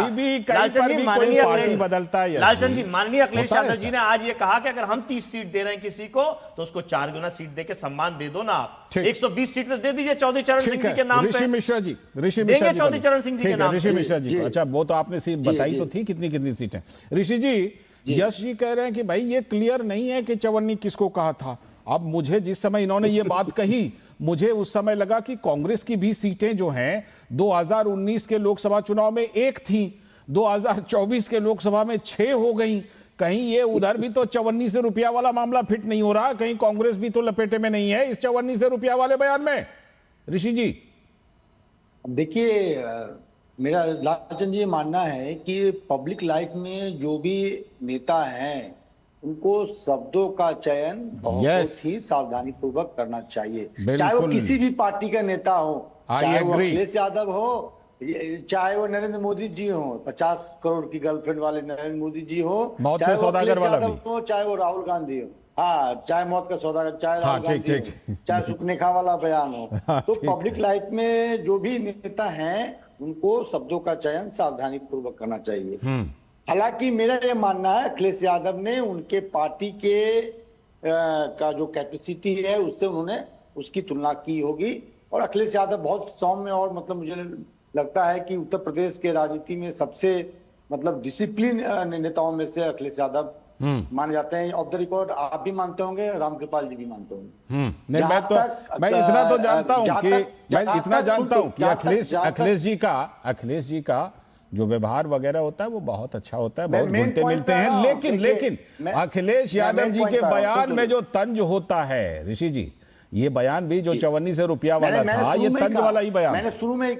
लालचंद जी, माननीय अखिलेश यादव जी ने आज ये कहा कि अगर हम 30 सीट दे रहे हैं किसी को तो उसको 4 गुना सीट देके सम्मान दे दो ना। आप 120 सीट दे दीजिए चौधरी चरण सिंह जी के नाम पे। ऋषि मिश्रा जी देंगे चौधरी चरण सिंह जी के नाम। ऋषि मिश्रा जी, अच्छा वो तो आपने सीट बताई तो थी, कितनी सीटें। ऋषि जी, यश जी कह रहे हैं कि भाई ये क्लियर नहीं है कि चवन्नी किसको कहा था। अब मुझे जिस समय इन्होंने ये बात कही, मुझे उस समय लगा कि कांग्रेस की भी सीटें जो हैं 2019 के लोकसभा चुनाव में 1 थी, 2024 के लोकसभा में 6 हो गई। कहीं ये उधर भी तो 54 से रुपया वाला मामला फिट नहीं हो रहा, कहीं कांग्रेस भी तो लपेटे में नहीं है इस 54 से रुपया वाले बयान में। ऋषि जी देखिए, मेरा लालचंद जी मानना है कि पब्लिक लाइफ में जो भी नेता हैं उनको शब्दों का चयन बहुत ही सावधानी पूर्वक करना चाहिए, चाहे वो किसी भी पार्टी का नेता हो, चाहे वो अखिलेश यादव हो, चाहे वो नरेंद्र मोदी जी हो, 50 करोड़ की गर्लफ्रेंड वाले नरेंद्र मोदी जी हो, चाहे वो अखिलेश यादव हो, चाहे वो राहुल गांधी हो। हाँ, चाहे मौत का सौदागर, चाहे राहुल गांधी हो, चाहे सुपनेखा वाला बयान हो, तो पब्लिक लाइफ में जो भी नेता हैं उनको शब्दों का चयन सावधानी पूर्वक करना चाहिए। हालांकि मेरा ये मानना है अखिलेश यादव ने उनके पार्टी के का जो कैपेसिटी है उससे उन्होंने उसकी तुलना की होगी, और अखिलेश यादव बहुत सौम्य और मतलब मुझे लगता है कि उत्तर प्रदेश के राजनीति में सबसे मतलब डिसिप्लिन नेताओं में से अखिलेश यादव माने जाते हैं। ऑफ द रिकॉर्ड आप भी मानते होंगे, रामकृपाल जी भी मानते होंगे। नहीं, मैं इतना तो जानता हूं कि मैं इतना जानता हूं कि अखिलेश जी का जो व्यवहार वगैरह होता है वो बहुत अच्छा होता है, बहुत घुलते मिलते हैं, लेकिन अखिलेश यादव जी के बयान में जो तंज होता है ऋषि जी, ये बयान भी जो चवन्नी से रुपया वाला था, ये तंज वाला ही बयान। मैंने शुरू में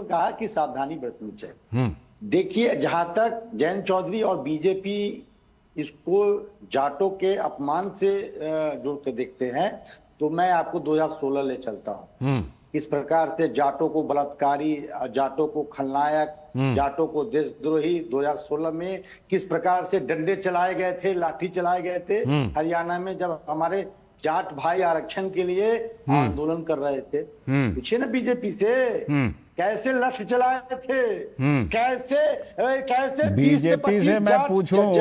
कहा कि सावधानी बरतनी चाहिए। देखिए, जहां तक जयंत चौधरी और बीजेपी इसको जाटों के अपमान से जोड़ के देखते हैं, तो मैं आपको 2016 ले चलता हूं। इस प्रकार से जाटों को बलात्कारी, जाटों को खलनायक, जाटों को देशद्रोही 2016 में किस प्रकार से डंडे चलाए गए थे, लाठी चलाए गए थे हरियाणा में, जब हमारे जाट भाई आरक्षण के लिए आंदोलन कर रहे थे। पूछिए ना बीजेपी से, कैसे लठ चलाए थे, कैसे बीजेपी से मैं पूछूं,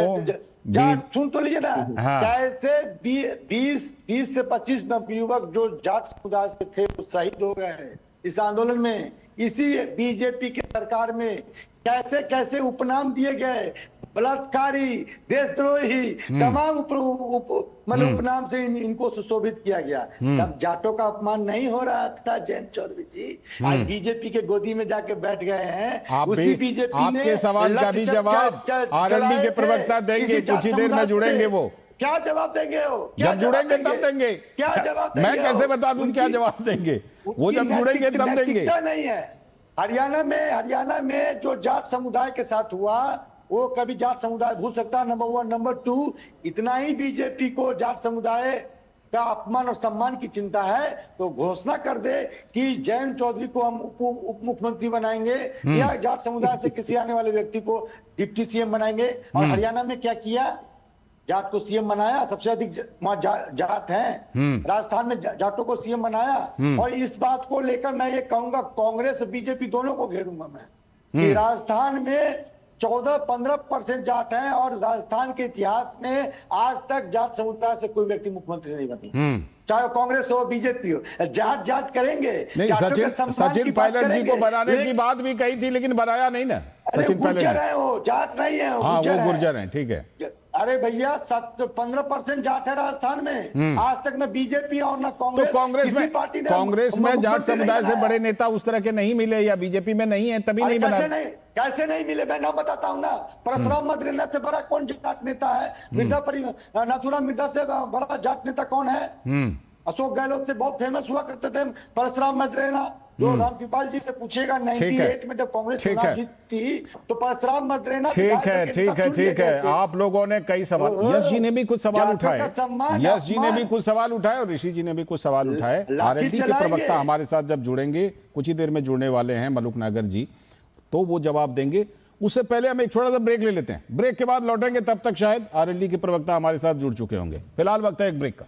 सुन तो लीजिए ना, कैसे 20 से 25 नवयुवक जो जाट समुदाय से थे वो शहीद हो गए इस आंदोलन में। इसी बीजेपी की सरकार में कैसे कैसे उपनाम दिए गए, बलात्कारी, देशद्रोही, तमाम मतलब उपनाम से इनको सुशोभित किया गया। तब जाटों का अपमान नहीं हो रहा था जयंत चौधरी जी। आज बीजेपी के गोदी में जाके बैठ गए हैं। उसी बीजेपी ने आपके सवाल का भी जवाब आरएलडी के प्रवक्ता देंगे, कुछ ही देर में जुड़ेंगे। वो क्या जवाब देंगे? वो जब जुड़ेंगे तब देंगे। क्या जवाब देंगे? मैं कैसे बता दूं क्या जवाब देंगे? वो जब जुड़ेंगे तब देंगे। नहीं है हरियाणा में जो जाट समुदाय के साथ हुआ वो कभी जाट समुदाय भूल सकता है? नंबर 1। नंबर 2, इतना ही बीजेपी को जाट समुदाय का अपमान और सम्मान की चिंता है तो घोषणा कर दे कि जयंत चौधरी को हम उप मुख्यमंत्री बनाएंगे या जाट समुदाय से किसी आने वाले व्यक्ति को डिप्टी सीएम बनाएंगे। और हरियाणा में क्या किया? जाट को सीएम बनाया, सबसे अधिक जाट हैं। राजस्थान में जाटों को सीएम बनाया। और इस बात को लेकर मैं ये कहूंगा, कांग्रेस और बीजेपी दोनों को घेरूंगा मैं, कि राजस्थान में 14-15% जाट हैं और राजस्थान के इतिहास में आज तक जाट समुदाय से कोई व्यक्ति मुख्यमंत्री नहीं बना, चाहे बीजेपी हो बीजेपी हो। जाट करेंगे। सचिन पायलट जी को बनाने की बात भी कही थी, लेकिन बनाया नहीं ना। सचिन गुर्जर है, वो जाट नहीं है। वो गुर्जर है, ठीक है। अरे भैया 15% जाट है राजस्थान में। आज तक न बीजेपी और न कांग्रेस, तो कांग्रेस में जाट समुदाय से बड़े नेता उस तरह के नहीं मिले, या बीजेपी में नहीं है तभी नहीं बना? कैसे नहीं मिले? मैं नाम बताता हूँ ना। परशुराम मद्रेना से बड़ा कौन जाट नेता है? नाथुराम मिर्जा से बड़ा जाट नेता कौन है? अशोक गहलोत से बहुत फेमस हुआ करते थे परशुराम मद्रेना, जो रामकृपाल जी से पूछेगा 98 में जब कांग्रेस चुनाव जीती तो परशुराम मद्रेना। ठीक है। आप लोगों ने कई सवाल, यश जी ने भी कुछ सवाल उठाए, और ऋषि जी ने भी कुछ सवाल उठाए। आरएलडी के प्रवक्ता हमारे साथ जब जुड़ेंगे, कुछ ही देर में जुड़ने वाले हैं मलुक नागर जी, तो वो जवाब देंगे। उससे पहले हम एक छोटा सा ब्रेक ले लेते हैं, ब्रेक के बाद लौटेंगे, तब तक शायद आरएलडी के प्रवक्ता हमारे साथ जुड़ चुके होंगे। फिलहाल वक्त है एक ब्रेक का।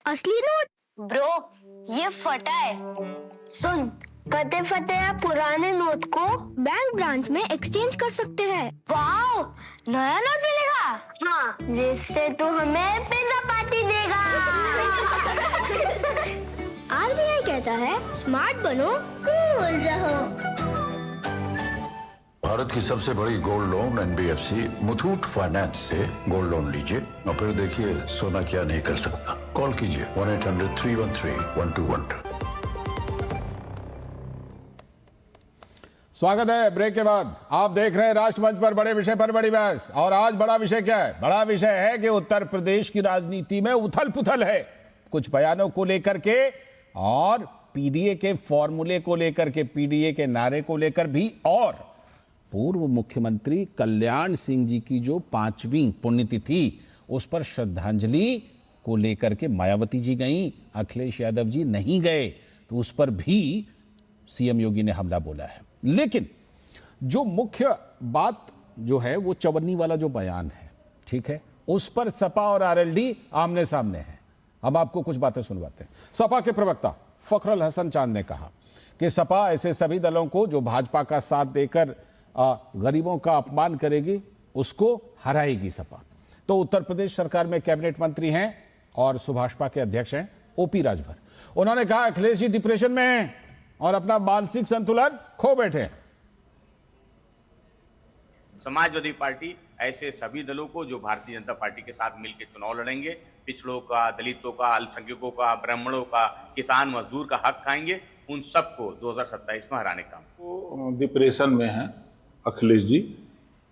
असली नोट ब्रो, ये फटा है। सुन, कते फटे पुराने नोट को बैंक ब्रांच में एक्सचेंज कर सकते हैं। वाओ, नया नोट मिलेगा? हाँ, जिससे तू हमें पिज्जा पार्टी देगा। आरबीआई कहता है स्मार्ट बनो, कूल रहो। भारत की सबसे बड़ी gold loan NBFC Muthoot finance से गोल्ड लोन लीजिए और फिर देखिए सोना क्या नहीं कर सकता। कॉल कीजिए 1-800-313-1212। स्वागत है ब्रेक के बाद। आप देख रहे हैं राष्ट्रमंच पर बड़े विषय पर बड़ी बहस। और आज बड़ा विषय क्या है? बड़ा विषय है कि उत्तर प्रदेश की राजनीति में उथल पुथल है, कुछ बयानों को लेकर के और पीडीए के फॉर्मूले को लेकर के, पीडीए के नारे को लेकर भी, और पूर्व मुख्यमंत्री कल्याण सिंह जी की जो 5वीं पुण्यतिथि, उस पर श्रद्धांजलि को लेकर के मायावती जी गई, अखिलेश यादव जी नहीं गए, तो उस पर भी सीएम योगी ने हमला बोला है। लेकिन जो मुख्य बात जो है वो चवन्नी वाला जो बयान है, ठीक है, उस पर सपा और आरएलडी आमने सामने है। हम आपको कुछ बातें सुनवाते हैं। सपा के प्रवक्ता फखरुल हसन चांद ने कहा कि सपा ऐसे सभी दलों को जो भाजपा का साथ देकर गरीबों का अपमान करेगी उसको हराएगी सपा। तो उत्तर प्रदेश सरकार में कैबिनेट मंत्री हैं और सुभाषपा के अध्यक्ष हैं ओपी राजभर। उन्होंने कहा अखिलेश जी डिप्रेशन में हैं और अपना मानसिक संतुलन खो बैठे हैं। समाजवादी पार्टी ऐसे सभी दलों को जो भारतीय जनता पार्टी के साथ मिलकर चुनाव लड़ेंगे, पिछड़ों का, दलितों का, अल्पसंख्यकों का, ब्राह्मणों का, किसान मजदूर का हक खाएंगे, उन सबको 2027 में हराने का। वो डिप्रेशन में हैं अखिलेश जी,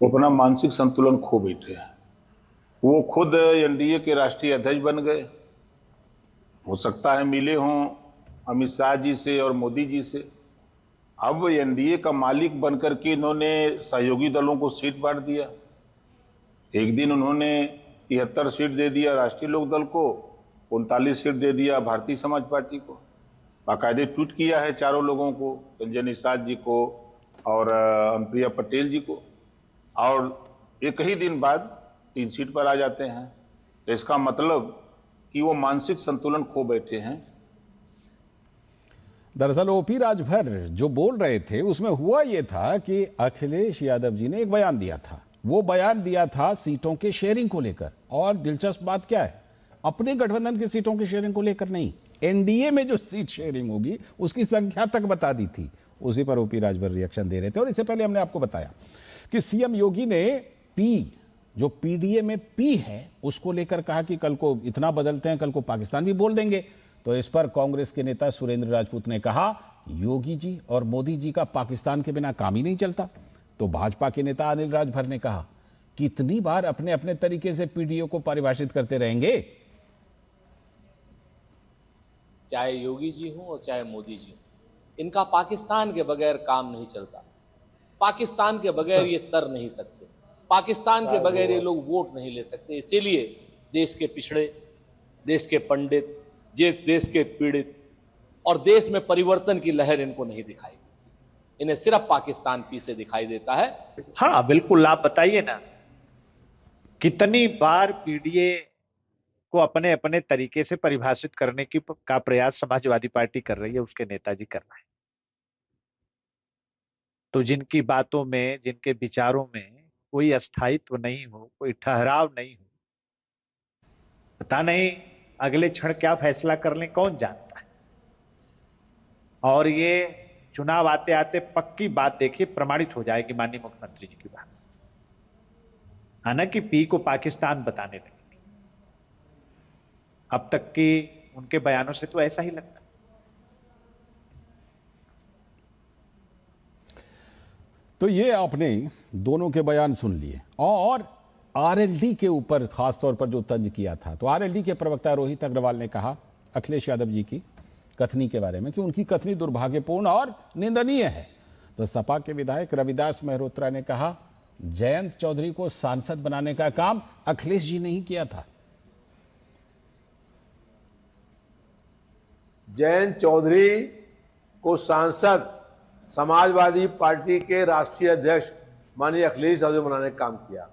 वो अपना मानसिक संतुलन खो बैठे हैं। वो खुद एनडीए के राष्ट्रीय अध्यक्ष बन गए, हो सकता है मिले हों अमित शाह जी से और मोदी जी से। अब एनडीए का मालिक बनकर के इन्होंने सहयोगी दलों को सीट बांट दिया। एक दिन उन्होंने 73 सीट दे दिया राष्ट्रीय लोकदल को, 39 सीट दे दिया भारतीय समाज पार्टी को। बाकायदे ट्वीट किया है चारों लोगों को, संजय निषाद जी को और अनुप्रिया पटेल जी को, और एक ही दिन बाद 3 सीट पर आ जाते हैं। तो इसका मतलब कि वो मानसिक संतुलन खो बैठे हैं। दरअसल ओपी राजभर जो बोल रहे थे उसमें हुआ ये था कि अखिलेश यादव जी ने एक बयान दिया था। वो बयान दिया था सीटों के शेयरिंग को लेकर, और दिलचस्प बात क्या है, अपने गठबंधन की सीटों की शेयरिंग को लेकर नहीं, एनडीए में जो सीट शेयरिंग होगी उसकी संख्या तक बता दी थी। उसी पर ओपी राजभर रिएक्शन दे रहे थे। और इससे पहले हमने आपको बताया कि सीएम योगी ने पी, जो पीडीए में पी है, उसको लेकर कहा कि कल को इतना बदलते हैं, कल को पाकिस्तान भी बोल देंगे। तो इस पर कांग्रेस के नेता सुरेंद्र राजपूत ने कहा योगी जी और मोदी जी का पाकिस्तान के बिना काम ही नहीं चलता। तो भाजपा के नेता अनिल राजभर ने कहा कितनी बार अपने अपने तरीके से पीडीओ को परिभाषित करते रहेंगे। चाहे योगी जी हो और चाहे मोदी जी हो, इनका पाकिस्तान के बगैर काम नहीं चलता। पाकिस्तान के बगैर ये तर नहीं सकते, पाकिस्तान के बगैर ये लोग वोट नहीं ले सकते। इसीलिए देश के पिछड़े, देश के पंडित, देश के पीड़ित और देश में परिवर्तन की लहर इनको नहीं दिखाई, इन्हें सिर्फ पाकिस्तान पीछे दिखाई देता है। हाँ बिल्कुल, आप बताइए ना कितनी बार पीडीए को अपने अपने तरीके से परिभाषित करने का प्रयास समाजवादी पार्टी कर रही है, उसके नेताजी कर रहे हैं। तो जिनकी बातों में, जिनके विचारों में कोई अस्थायित्व नहीं हो, कोई ठहराव नहीं हो, पता नहीं अगले क्षण क्या फैसला कर लें, कौन जानता है। और ये चुनाव आते आते पक्की बात देखिए प्रमाणित हो जाएगी माननीय मुख्यमंत्री जी की बात, हालांकि पी को पाकिस्तान बताने लगे। अब तक की उनके बयानों से तो ऐसा ही लगता है। तो ये आपने दोनों के बयान सुन लिए, और आरएलडी के ऊपर खासतौर पर जो तंज किया था, तो आरएलडी के प्रवक्ता रोहित अग्रवाल ने कहा अखिलेश यादव जी की कथनी के बारे में कि उनकी कथनी दुर्भाग्यपूर्ण और निंदनीय है। तो सपा के विधायक रविदास मेहरोत्रा ने कहा जयंत चौधरी को सांसद बनाने का काम अखिलेश जी ने ही किया था। जयंत चौधरी को सांसद समाजवादी पार्टी के राष्ट्रीय अध्यक्ष माननीय अखिलेश यादव बनाने का काम किया।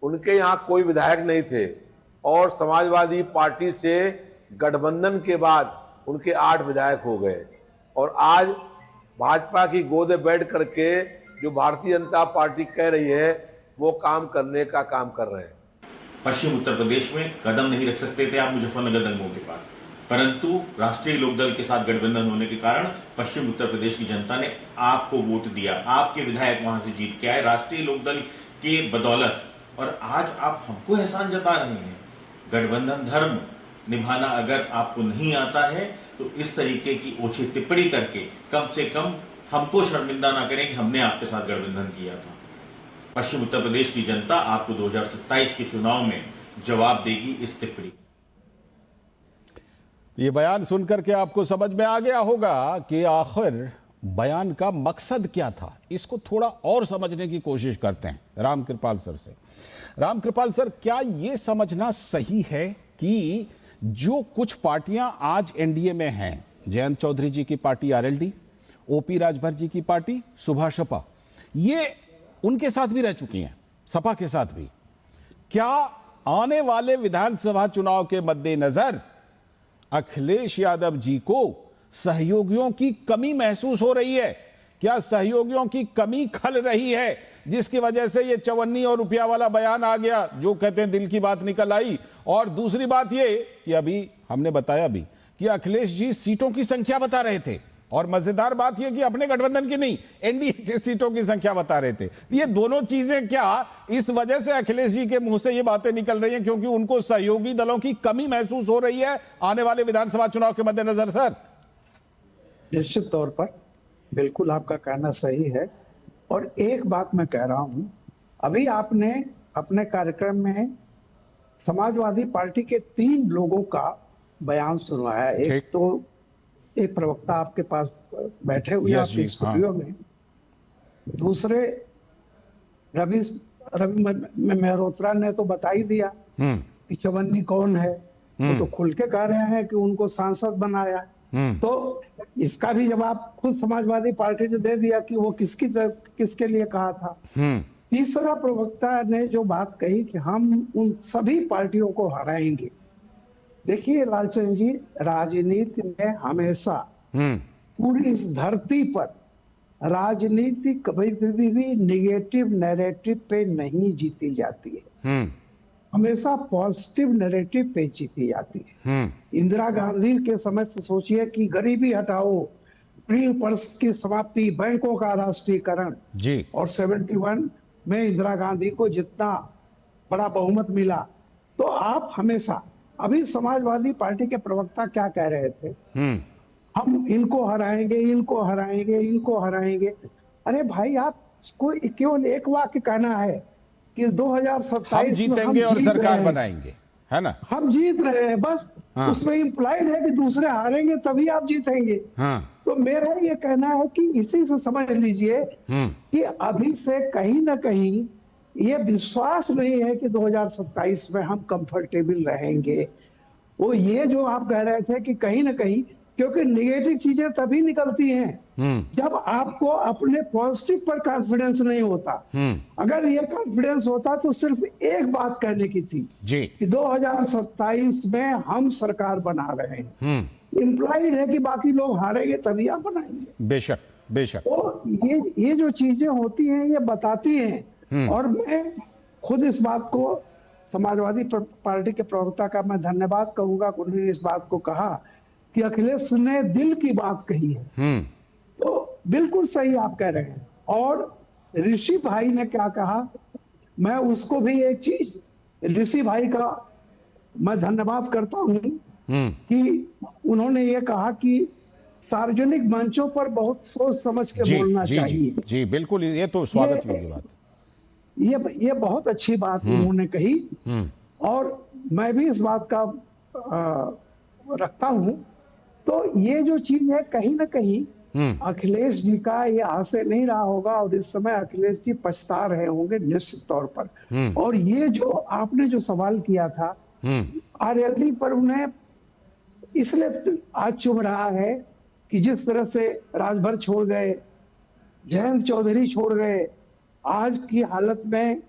उनके यहाँ कोई विधायक नहीं थे, और समाजवादी पार्टी से गठबंधन के बाद उनके 8 विधायक हो गए, और आज भाजपा की गोद में बैठ करके जो भारतीय जनता पार्टी कह रही है वो काम करने का काम कर रहे हैं। पश्चिम उत्तर प्रदेश में कदम नहीं रख सकते थे आप मुजफ्फरनगर दंगों के बाद, परंतु राष्ट्रीय लोकदल के साथ गठबंधन होने के कारण पश्चिम उत्तर प्रदेश की जनता ने आपको वोट दिया, आपके विधायक वहां से जीत के आए राष्ट्रीय लोकदल के बदौलत, और आज आप हमको एहसान जता रहे हैं। गठबंधन धर्म निभाना अगर आपको नहीं आता है तो इस तरीके की ओछी टिप्पणी करके कम से कम हमको शर्मिंदा ना करें कि हमने आपके साथ गठबंधन किया था। पश्चिम उत्तर प्रदेश की जनता आपको 2027 के चुनाव में जवाब देगी इस टिप्पणी। ये बयान सुनकर के आपको समझ में आ गया होगा कि आखिर बयान का मकसद क्या था। इसको थोड़ा और समझने की कोशिश करते हैं रामकृपाल सर से। रामकृपाल सर, क्या ये समझना सही है कि जो कुछ पार्टियां आज एनडीए में हैं, जयंत चौधरी जी की party RLD, OP Rajbhar ji की पार्टी सुभाष सपा, ये उनके साथ भी रह चुकी हैं, सपा के साथ भी। क्या आने वाले विधानसभा चुनाव के मद्देनजर अखिलेश यादव जी को सहयोगियों की कमी महसूस हो रही है? क्या सहयोगियों की कमी खल रही है जिसकी वजह से ये 54 और रुपया वाला बयान आ गया, जो कहते हैं दिल की बात निकल आई? और दूसरी बात ये कि अभी हमने बताया भी कि अखिलेश जी सीटों की संख्या बता रहे थे, और मजेदार बात यह कि अपने गठबंधन की नहीं, एनडीए के सीटों की संख्या बता रहे थे। ये दोनों चीजें क्या इस वजह से अखिलेश जी के मुंह से ये बातें निकल रही हैं क्योंकि उनको सहयोगी दलों की कमी महसूस हो रही है आने वाले विधानसभा चुनाव के मद्देनजर? सर, निश्चित तौर पर बिल्कुल आपका कहना सही है। और एक बात मैं कह रहा हूं, अभी आपने अपने कार्यक्रम में समाजवादी पार्टी के 3 लोगों का बयान सुनवाया। एक तो एक प्रवक्ता आपके पास बैठे हुए आपके स्टूडियो में, दूसरे रवि मेहरोत्रा ने तो बता ही दिया कि चवन्नी कौन है, वो तो खुल के कह रहे हैं कि उनको सांसद बनाया। तो इसका भी जवाब खुद समाजवादी पार्टी ने दे दिया कि वो किसके लिए कहा था। तीसरा प्रवक्ता ने जो बात कही कि हम उन सभी पार्टियों को हराएंगे। देखिए लालचंद जी, राजनीति में हमेशा पूरी इस धरती पर राजनीति कभी भी निगेटिव नैरेटिव पे नहीं जीती जाती है, हमेशा पॉजिटिव नैरेटिव पे जीती जाती है। इंदिरा गांधी के समय से सोचिए कि गरीबी हटाओ, प्री पर्स की समाप्ति, बैंकों का राष्ट्रीयकरण जी, और 71 में इंदिरा गांधी को जितना बड़ा बहुमत मिला। तो आप हमेशा, अभी समाजवादी पार्टी के प्रवक्ता क्या कह रहे थे, हम इनको हराएंगे, इनको हराएंगे, इनको हराएंगे। अरे भाई, आपको केवल एक वाक्य कहना है कि 2027 हम जीतेंगे और सरकार बनाएंगे, है ना? हम जीत रहे हैं, बस उसमें इम्प्लाइड है कि दूसरे हारेंगे तभी आप जीतेंगे। तो मेरा ये कहना है कि इसी से समझ लीजिए कि अभी से कहीं ना कहीं ये विश्वास नहीं है कि 2027 में हम कंफर्टेबल रहेंगे। वो ये जो आप कह रहे थे कि कहीं ना कहीं, क्योंकि निगेटिव चीजें तभी निकलती हैं जब आपको अपने पॉजिटिव पर कॉन्फिडेंस नहीं होता। अगर ये कॉन्फिडेंस होता तो सिर्फ एक बात कहने की थी जी, कि 2027 में हम सरकार बना रहे हैं। इम्प्लाइड है कि बाकी लोग हारेंगे तभी आप बनाएंगे। बेशक बेशक। तो ये जो चीजें होती हैं ये बताती हैं। और मैं खुद इस बात को समाजवादी पार्टी के प्रवक्ता का मैं धन्यवाद कहूंगा, उन्होंने इस बात को कहा कि अखिलेश ने दिल की बात कही है। तो बिल्कुल सही आप कह रहे हैं। और ऋषि भाई ने क्या कहा, मैं उसको भी एक चीज, ऋषि भाई का मैं धन्यवाद करता हूं कि उन्होंने ये कहा कि सार्वजनिक मंचों पर बहुत सोच समझ के बोलना चाहिए। जी बिल्कुल, ये तो स्वागत योग्य बात। ये बहुत अच्छी बात उन्होंने कही और मैं भी इस बात का रखता हूं। तो ये जो चीज है कहीं ना कहीं अखिलेश जी का ये हासिल नहीं रहा होगा और इस समय अखिलेश जी पछता रहे होंगे निश्चित तौर पर। और ये जो आपने जो सवाल किया था आरएलडी पर, उन्हें इसलिए आज चुभ रहा है कि जिस तरह से राजभर छोड़ गए, जयंत चौधरी छोड़ गए, आज की हालत में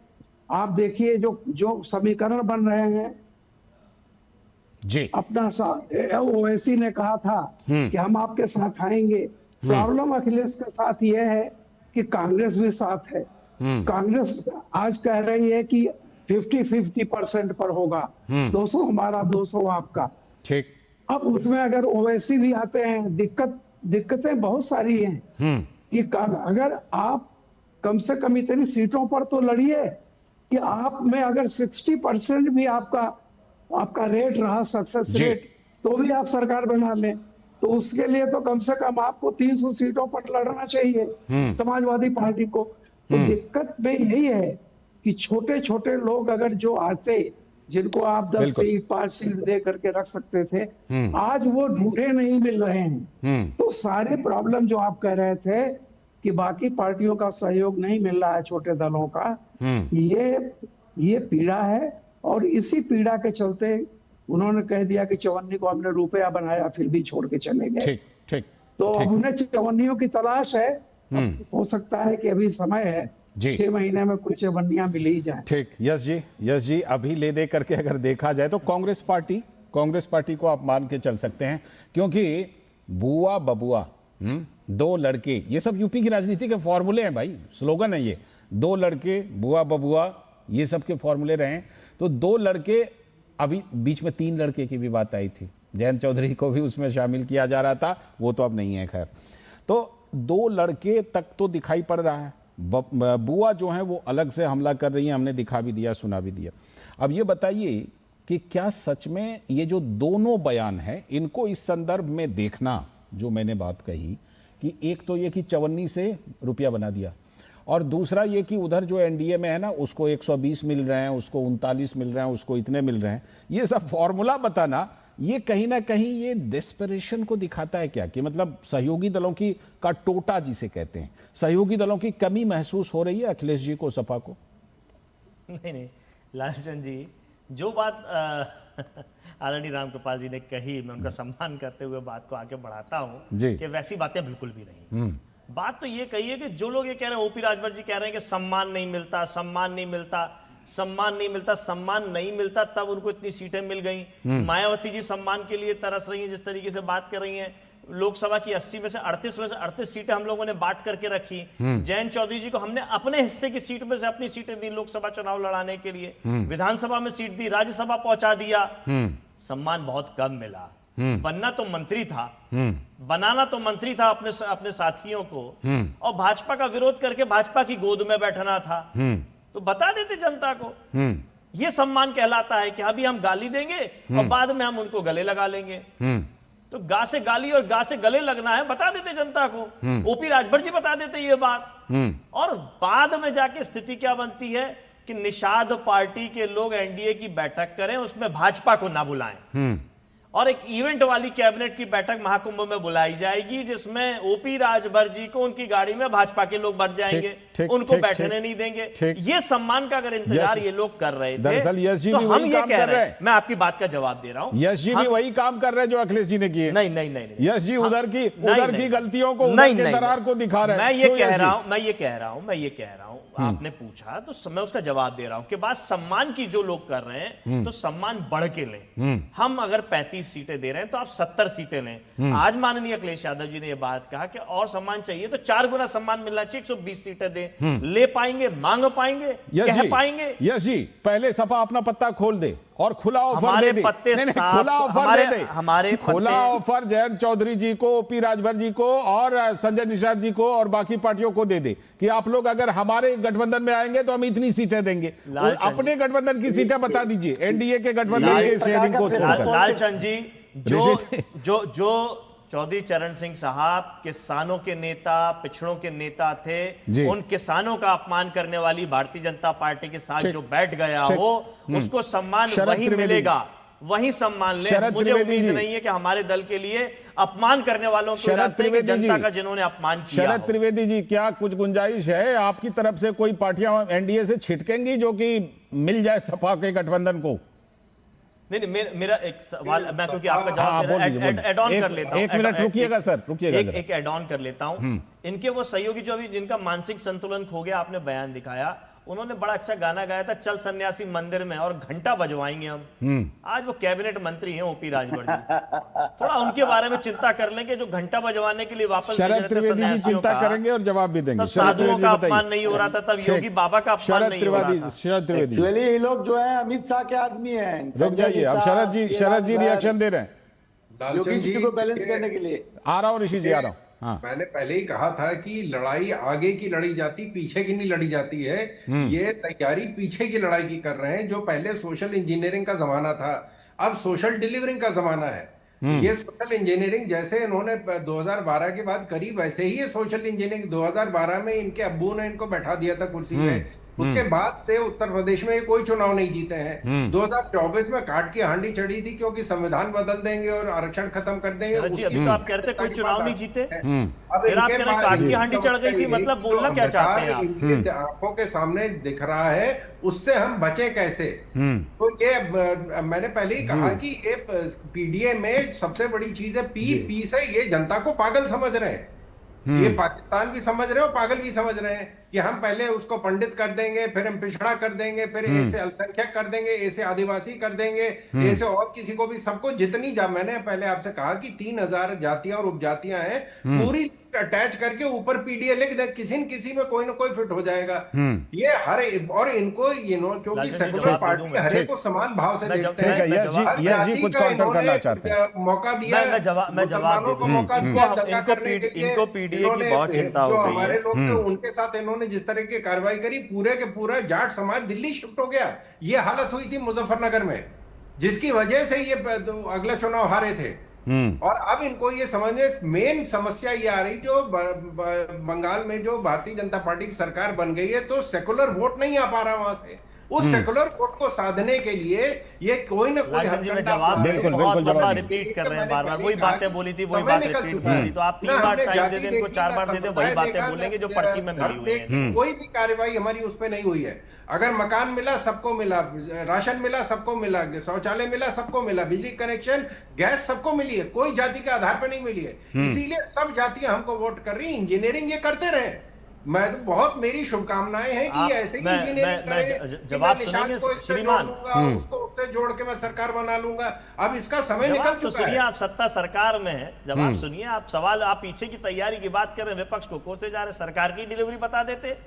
आप देखिए जो समीकरण बन रहे हैं जी। अपना ओवैसी ने कहा था कि हम आपके साथ आएंगे। प्रॉब्लम अखिलेश के साथ यह है कि कांग्रेस भी साथ है। कांग्रेस आज कह रही है कि 50-50% पर होगा, 200 हमारा 200 आपका। ठीक। अब उसमें अगर ओवैसी भी आते हैं, दिक्कतें बहुत सारी हैं कि अगर आप कम से कम इतनी सीटों पर तो लड़िए कि आप में अगर 60% भी आपका रेट रहा, सक्सेस रेट, तो भी आप सरकार बना लें। तो उसके लिए तो कम से कम आपको 300 सीटों पर लड़ना चाहिए समाजवादी पार्टी को। तो दिक्कत में यही है कि छोटे छोटे लोग अगर जो आते, जिनको आप 10 सीट 5 सीट दे करके रख सकते थे, आज वो ढूंढे नहीं मिल रहे हैं। तो सारे प्रॉब्लम जो आप कह रहे थे कि बाकी पार्टियों का सहयोग नहीं मिल रहा है छोटे दलों का, ये पीड़ा है। और इसी पीड़ा के चलते उन्होंने कह दिया कि चवन्नी को हमने रुपया बनाया, फिर भी छोड़ के चले गए। ठीक ठीक। तो अब उन्हें चवन्नियों की तलाश है। हो सकता है कि अभी समय है, 6 महीने में कुछ चवन्नियां मिल ही जाए। ठीक। यस जी अभी ले दे करके अगर देखा जाए तो कांग्रेस पार्टी को आप मान के चल सकते हैं, क्योंकि बुआ बबुआ 2 लड़के, ये सब यूपी की राजनीति के फॉर्मूले हैं भाई, स्लोगन है ये। 2 लड़के बुआ बबुआ ये सब के फॉर्मूले रहे हैं। तो 2 लड़के, अभी बीच में 3 लड़के की भी बात आई थी, जयंत चौधरी को भी उसमें शामिल किया जा रहा था, वो तो अब नहीं है खैर। तो 2 लड़के तक तो दिखाई पड़ रहा है। बुआ जो है वो अलग से हमला कर रही है, हमने दिखा भी दिया, सुना भी दिया। अब ये बताइए कि क्या सच में ये जो दोनों बयान हैं, इनको इस संदर्भ में देखना, जो मैंने बात कही कि एक तो ये कि चवन्नी से रुपया बना दिया, और दूसरा ये कि उधर जो एनडीए में है ना, उसको 120 मिल रहे हैं, उसको 39 मिल रहे हैं, उसको इतने मिल रहे हैं, ये सब फॉर्मूला बताना, ये कहीं ना कहीं ये डेस्परेशन को दिखाता है क्या, कि मतलब सहयोगी दलों की का टोटा जिसे कहते हैं, सहयोगी दलों की कमी महसूस हो रही है अखिलेश जी को, सपा को? नहीं लालचंद जी, जो बात आदरणीय रामकृपाल जी ने कही, मैं उनका सम्मान करते हुए बात को आगे बढ़ाता हूं कि वैसी बातें बिल्कुल भी नहीं। बात तो ये कही है कि जो लोग ये कह रहे हैं, ओपी राजभर जी कह रहे हैं कि सम्मान नहीं मिलता, सम्मान नहीं मिलता, सम्मान नहीं मिलता, सम्मान नहीं मिलता, तब उनको इतनी सीटें मिल गई। मायावती जी सम्मान के लिए तरस रही हैं, जिस तरीके से बात कर रही हैं। लोकसभा की 80 में से 38 सीटें हम लोगों ने बांट करके रखी। जयंत चौधरी जी को हमने अपने हिस्से की सीट में से अपनी सीटें दी लोकसभा चुनाव लड़ाने के लिए, विधानसभा में सीट दी, राज्यसभा पहुंचा दिया। सम्मान बहुत कम मिला। बनना तो मंत्री था, बनाना तो मंत्री था अपने साथियों को, और भाजपा का विरोध करके भाजपा की गोद में बैठना था। तो बता देते जनता को, ये सम्मान कहलाता है कि अभी हम गाली देंगे और बाद में हम उनको गले लगा लेंगे। तो गा से गाली और गा से गले लगना है, बता देते जनता को। ओपी राजभर जी बता देते ये बात। और बाद में जाके स्थिति क्या बनती है कि निषाद पार्टी के लोग एनडीए की बैठक करें, उसमें भाजपा को ना बुलाएं, और एक इवेंट वाली कैबिनेट की बैठक महाकुंभ में बुलाई जाएगी, जिसमें ओपी राजभर जी को उनकी गाड़ी में भाजपा के लोग बढ़ जाएंगे, उनको बैठने नहीं देंगे। ये सम्मान का अगर इंतजार ये लोग कर रहे थे, तो हम ये कह रहे हैं, मैं आपकी बात का जवाब दे रहा हूं, यश जी भी वही काम कर रहे हैं जो अखिलेश जी ने किए। नहीं, यश जी उधर की गलतियों को, उधर के दरार को दिखा रहे हैं। मैं ये कह रहा हूं, आपने पूछा तो मैं उसका जवाब दे रहा हूं कि बात सम्मान की जो लोग कर रहे हैं, तो सम्मान बढ़ के लें। हम अगर 35 सीटें दे रहे हैं तो आप 70 सीटें लें। आज माननीय अखिलेश यादव जी ने यह बात कहा कि और सम्मान चाहिए तो 4 गुना सम्मान मिलना चाहिए, 120 सीटें दें। ले पाएंगे, मांग पाएंगे, कह पाएंगे? यस जी, पहले सपा अपना पत्ता खोल दे और खुला ऑफर दे दे। खुला ऑफर दे दे, हमारे खुला ऑफर जयंत चौधरी जी को, ओपी राजभर जी को और संजय निषाद जी को और बाकी पार्टियों को दे दे कि आप लोग अगर हमारे गठबंधन में आएंगे तो हम इतनी सीटें देंगे। अपने गठबंधन की सीटें बता दीजिए, एनडीए के गठबंधन के शेयरिंग को छोड़कर। लालचंद जी, जो चौधरी चरण सिंह साहब किसानों के नेता, पिछड़ों के नेता थे, उन किसानों का अपमान करने वाली भारतीय जनता पार्टी के साथ जो बैठ गया हो, उसको सम्मान वही मिलेगा, वही सम्मान ले। मुझे उम्मीद नहीं है कि हमारे दल के लिए अपमान करने वालों को जनता का जिन्होंने अपमान किया। शरद त्रिवेदी जी, क्या कुछ गुंजाइश है आपकी तरफ से, कोई पार्टियां एनडीए से छिटकेंगी जो कि मिल जाए सपा के गठबंधन को? नहीं, मेरा एक सवाल, मैं क्योंकि आपका जवाब एड ऑन कर लेता हूं। एक मिनट रुकिएगा सर, रुकिएगा। एक एड ऑन कर लेता हूं। इनके वो सहयोगी जो अभी जिनका मानसिक संतुलन खो गया, आपने बयान दिखाया, उन्होंने बड़ा अच्छा गाना गाया था, चल सन्यासी मंदिर में, और घंटा बजवाएंगे हम। आज वो कैबिनेट मंत्री हैं ओपी राजभर जी, थोड़ा उनके बारे में चिंता कर लेंगे, जो घंटा बजवाने के लिए वापस। शरद त्रिवेदी जी चिंता करेंगे और जवाब भी देंगे। साधुओं का अपमान नहीं हो रहा था तब, योगी बाबा का अपमान नहीं हो रहा था। शरद त्रिवेदी, एक्चुअली ये लोग जो है अमित शाह के आदमी हैं। रुक जाइए, अब शरद जी रिएक्शन दे रहे हैं योगी जी को बैलेंस करने के लिए। आ रहा हूँ ऋषि जी, आ रहा हूँ। हाँ। मैंने पहले ही कहा था कि लड़ाई आगे की लड़ी जाती, पीछे की नहीं लड़ी जाती है। ये तैयारी पीछे की लड़ाई की कर रहे हैं। जो पहले सोशल इंजीनियरिंग का जमाना था, अब सोशल डिलीवरिंग का जमाना है। ये सोशल इंजीनियरिंग जैसे इन्होंने 2012 के बाद करी, वैसे ही ये सोशल इंजीनियरिंग 2012 में इनके अब्बू ने इनको बैठा दिया था कुर्सी पे उसके बाद से उत्तर प्रदेश में कोई चुनाव नहीं जीते हैं। 2024 में काट की हांडी चढ़ी थी क्योंकि संविधान बदल देंगे और आरक्षण खत्म कर देंगे। अभी तो आप कहते हैं कोई चुनाव नहीं जीते, फिर आप कह रहे हैं काट की हांडी चढ़ गई थी, मतलब बोलना क्या चाहते हैं आप? इनकी आंखों के सामने दिख रहा है, उससे हम बचे कैसे? तो ये मैंने पहले ही कहा कि ये पीडीए में सबसे बड़ी चीज है पी से ये जनता को पागल समझ रहे हैं। ये पाकिस्तान भी समझ रहे हैं और पागल भी समझ रहे हैं कि हम पहले उसको पंडित कर देंगे, फिर हम पिछड़ा कर देंगे, फिर ऐसे अल्पसंख्यक कर देंगे, ऐसे आदिवासी कर देंगे, ऐसे और किसी को भी, सबको जितनी मैंने पहले आपसे कहा कि 3000 जातियां और उपजातियां हैं, पूरी अटैच करके ऊपर पीडीए लिख दे, किसी न किसी में कोई ना कोई फिट हो जाएगा। ये हर और इनको क्योंकि सेकुलर पार्टी हर एक को समान भाव से देखते हैं, मौका दिया, मुसलमानों को मौका दिया, इनको पीडीए की बहुत चिंता हो गई हमारे लोग थे, उनके साथ इन्होंने जिस तरह की कार्रवाई करी, पूरे के पूरा जाट समाज दिल्ली शिफ्ट हो गया। ये हालत हुई थी मुजफ्फरनगर में, जिसकी वजह से ये अगला चुनाव हारे थे। और अब इनको ये समझने मेन समस्या ये आ रही, जो बंगाल में जो भारतीय जनता पार्टी की सरकार बन गई है, तो सेकुलर वोट नहीं आ पा रहा वहां से। उस सेकुलर वोट को साधने के लिए ये कोई ना कोई जवाब बहुत लंबा रिपीट कर रहे हैं, बार बार वही बातें बोली थी, वही बात रिपीट कर दी। तो आप 3 बार टाइम दे दें, इनको 4 बार दे दें, वही बातें बोलेंगे जो पर्ची में मिली हुई है। कोई भी कार्रवाई हमारी उस पर नहीं हुई है। अगर मकान मिला सबको मिला, राशन मिला सबको मिला, शौचालय मिला सबको मिला, बिजली कनेक्शन, गैस सबको मिली है, कोई जाति के आधार पर नहीं मिली है। इसीलिए सब जातियां हमको वोट कर रही। इंजीनियरिंग ये करते रहे, मैं तो बहुत, मेरी शुभकामनाएं हैं कि ऐसे ही इंजीनियरिंग करें। जवाब सुनेंगे श्रीमान, उसको उससे जोड़ के मैं सरकार बना लूंगा। अब इसका समय निकल चुका है। आप सत्ता सरकार में है, जवाब सुनिए। आप सवाल, आप पीछे की तैयारी की बात कर रहे हैं, विपक्ष को कोसे जा रहे, सरकार की डिलीवरी बता देते,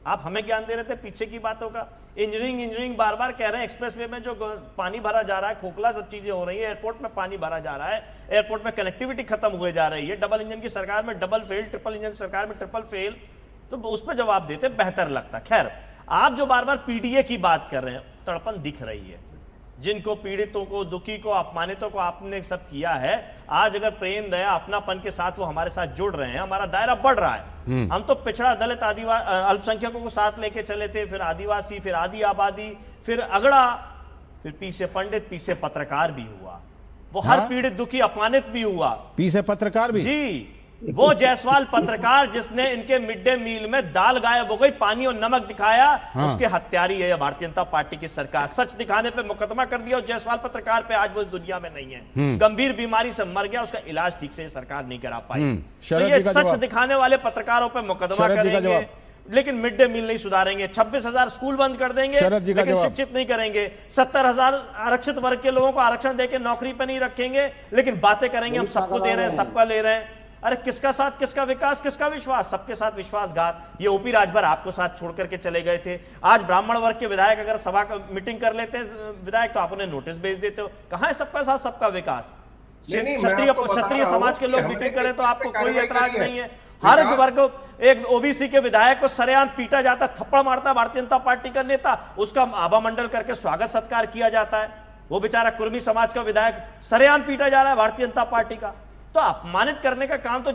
आप हमें ज्ञान दे रहे थे पीछे की बातों का। इंजीनियरिंग बार बार कह रहे हैं, एक्सप्रेसवे में जो पानी भरा जा रहा है, खोखला सब चीजें हो रही है, एयरपोर्ट में पानी भरा जा रहा है, एयरपोर्ट में कनेक्टिविटी खत्म हुए जा रही है, डबल इंजन की सरकार में डबल फेल, ट्रिपल इंजन सरकार में ट्रिपल फेल, तो उस पर जवाब देते बेहतर लगता। खैर, आप जो बार बार पीडीए की बात कर रहे हैं, तड़पन दिख रही है, जिनको पीड़ितों को, दुखी को, अपमानितों को आपने सब किया है। आज अगर प्रेम दया अपनापन के साथ वो हमारे साथ जुड़ रहे हैं, हमारा दायरा बढ़ रहा है। हम तो पिछड़ा दलित अल्पसंख्यकों को साथ लेके चले थे, फिर आदिवासी, फिर आदि आबादी, फिर अगड़ा, फिर पीछे पंडित, पीछे पत्रकार भी हुआ। वो हर पीड़ित दुखी अपमानित भी हुआ, पीछे पत्रकार भी। जी, वो जायसवाल पत्रकार जिसने इनके मिड डे मील में दाल गायब हो गई, पानी और नमक दिखाया, उसके हत्यारी है भारतीय जनता पार्टी की सरकार। सच दिखाने पे मुकदमा कर दिया, और जायसवाल पत्रकार पे आज वो इस दुनिया में नहीं है, गंभीर बीमारी से मर गया, उसका इलाज ठीक से सरकार नहीं करा पाई। तो ये सच दिखाने वाले पत्रकारों पे मुकदमा करेंगे, लेकिन मिड डे मील नहीं सुधारेंगे, 26,000 स्कूल बंद कर देंगे, लेकिन शिक्षित नहीं करेंगे, 70,000 आरक्षित वर्ग के लोगों को आरक्षण देके नौकरी पे नहीं रखेंगे, लेकिन बातें करेंगे हम सबको दे रहे हैं, सबका ले रहे हैं। अरे किसका साथ, किसका विकास, किसका विश्वास? सबके साथ विश्वासघात। ये ओपी राजभर आपको साथ छोड़ करके चले गए थे। आज ब्राह्मण वर्ग के विधायक अगर सभा का मीटिंग कर लेते हैं विधायक, तो आप उन्हें नोटिस भेज देते हो। कहां है सबका साथ, सबका विकास? क्षत्रिय समाज के लोग मीटिंग करें तो आपको कोई ऐतराज नहीं है। हर वर्ग, एक ओबीसी के विधायक को सरेआम पीटा जाता, थप्पड़ मारता भारतीय जनता पार्टी का नेता, उसका आभा मंडल करके स्वागत सत्कार किया जाता है। वो बेचारा कुर्मी समाज का विधायक सरेआम पीटा जा रहा है भारतीय जनता पार्टी का। तो अपमानित करने का काम तो